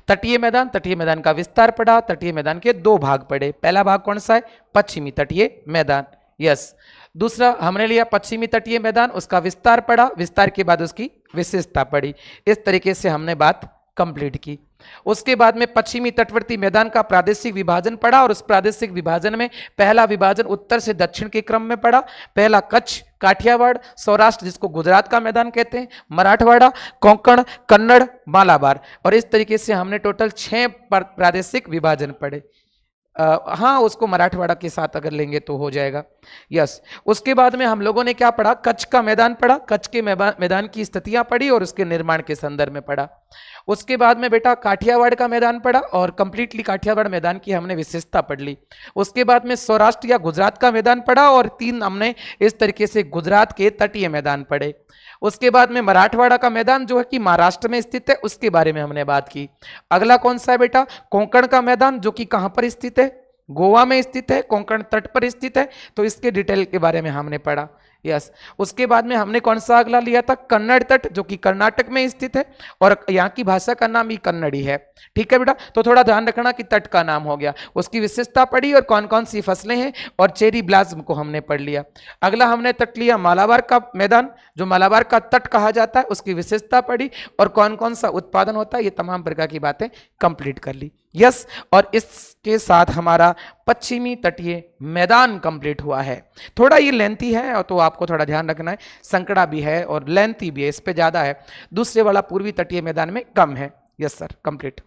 तटीय मैदान का विस्तार पढ़ा। तटीय मैदान के दो भाग पढ़े। पहला भाग कौन सा है? पश्चिमी तटीय मैदान, यस। दूसरा हमने लिया पश्चिमी तटीय मैदान, उसका विस्तार पढ़ा, विस्तार के बाद उसकी विशेषता पढ़ी। इस तरीके से हमने बात कंप्लीट की। उसके बाद में पश्चिमी तटवर्ती मैदान का प्रादेशिक विभाजन पढ़ा और उस प्रादेशिक विभाजन में पहला विभाजन उत्तर से दक्षिण के क्रम में पढ़ा। पहला कच्छ, काठियावाड़, सौराष्ट्र जिसको गुजरात का मैदान कहते हैं, मराठवाड़ा, कोंकण, कन्नड़, मालाबार, और इस तरीके से हमने टोटल 6 प्रादेशिक विभाजन पढ़े। हाँ, उसको मराठवाड़ा के साथ अगर लेंगे तो हो जाएगा, यस। उसके बाद में हम लोगों ने क्या पढ़ा? कच्छ का मैदान पढ़ा, कच्छ के मैदान की स्थितियां पढ़ी और उसके निर्माण के संदर्भ में पढ़ा। उसके बाद में बेटा काठियावाड़ का मैदान पढ़ा और कंप्लीटली काठियावाड़ मैदान की हमने विशेषता पढ़ ली। उसके बाद में सौराष्ट्र या गुजरात का मैदान पढ़ा और 3 हमने इस तरीके से गुजरात के तटीय मैदान पढ़े। उसके बाद में मराठवाड़ा का मैदान जो है कि महाराष्ट्र में स्थित है, उसके बारे में हमने बात की। अगला कौन सा है बेटा? कोंकण का मैदान, जो कि कहां पर स्थित है? गोवा में स्थित है, कोंकण तट पर स्थित है, तो इसके डिटेल के बारे में हमने पढ़ा, यस। उसके बाद में हमने कौन सा अगला लिया था? कन्नड़ तट, जो कि कर्नाटक में स्थित है और यहाँ की भाषा का नाम ही कन्नड़ी है। ठीक है बेटा, तो थोड़ा ध्यान रखना कि तट का नाम हो गया। उसकी विशेषता पढ़ी और कौन कौन सी फसलें हैं और चेरी ब्लाज्म को हमने पढ़ लिया। अगला हमने तट लिया मालाबार का मैदान, जो मालाबार का तट कहा जाता है, उसकी विशेषता पढ़ी और कौन कौन सा उत्पादन होता है, ये तमाम प्रकार की बातें कंप्लीट कर ली, यस। और इसके साथ हमारा पश्चिमी तटीय मैदान कंप्लीट हुआ है। थोड़ा ये लेंथी है और तो आपको थोड़ा ध्यान रखना है, संकड़ा भी है और लेंथी भी है, इस पे ज्यादा है। दूसरे वाला पूर्वी तटीय मैदान में कम है, यस सर, कंप्लीट।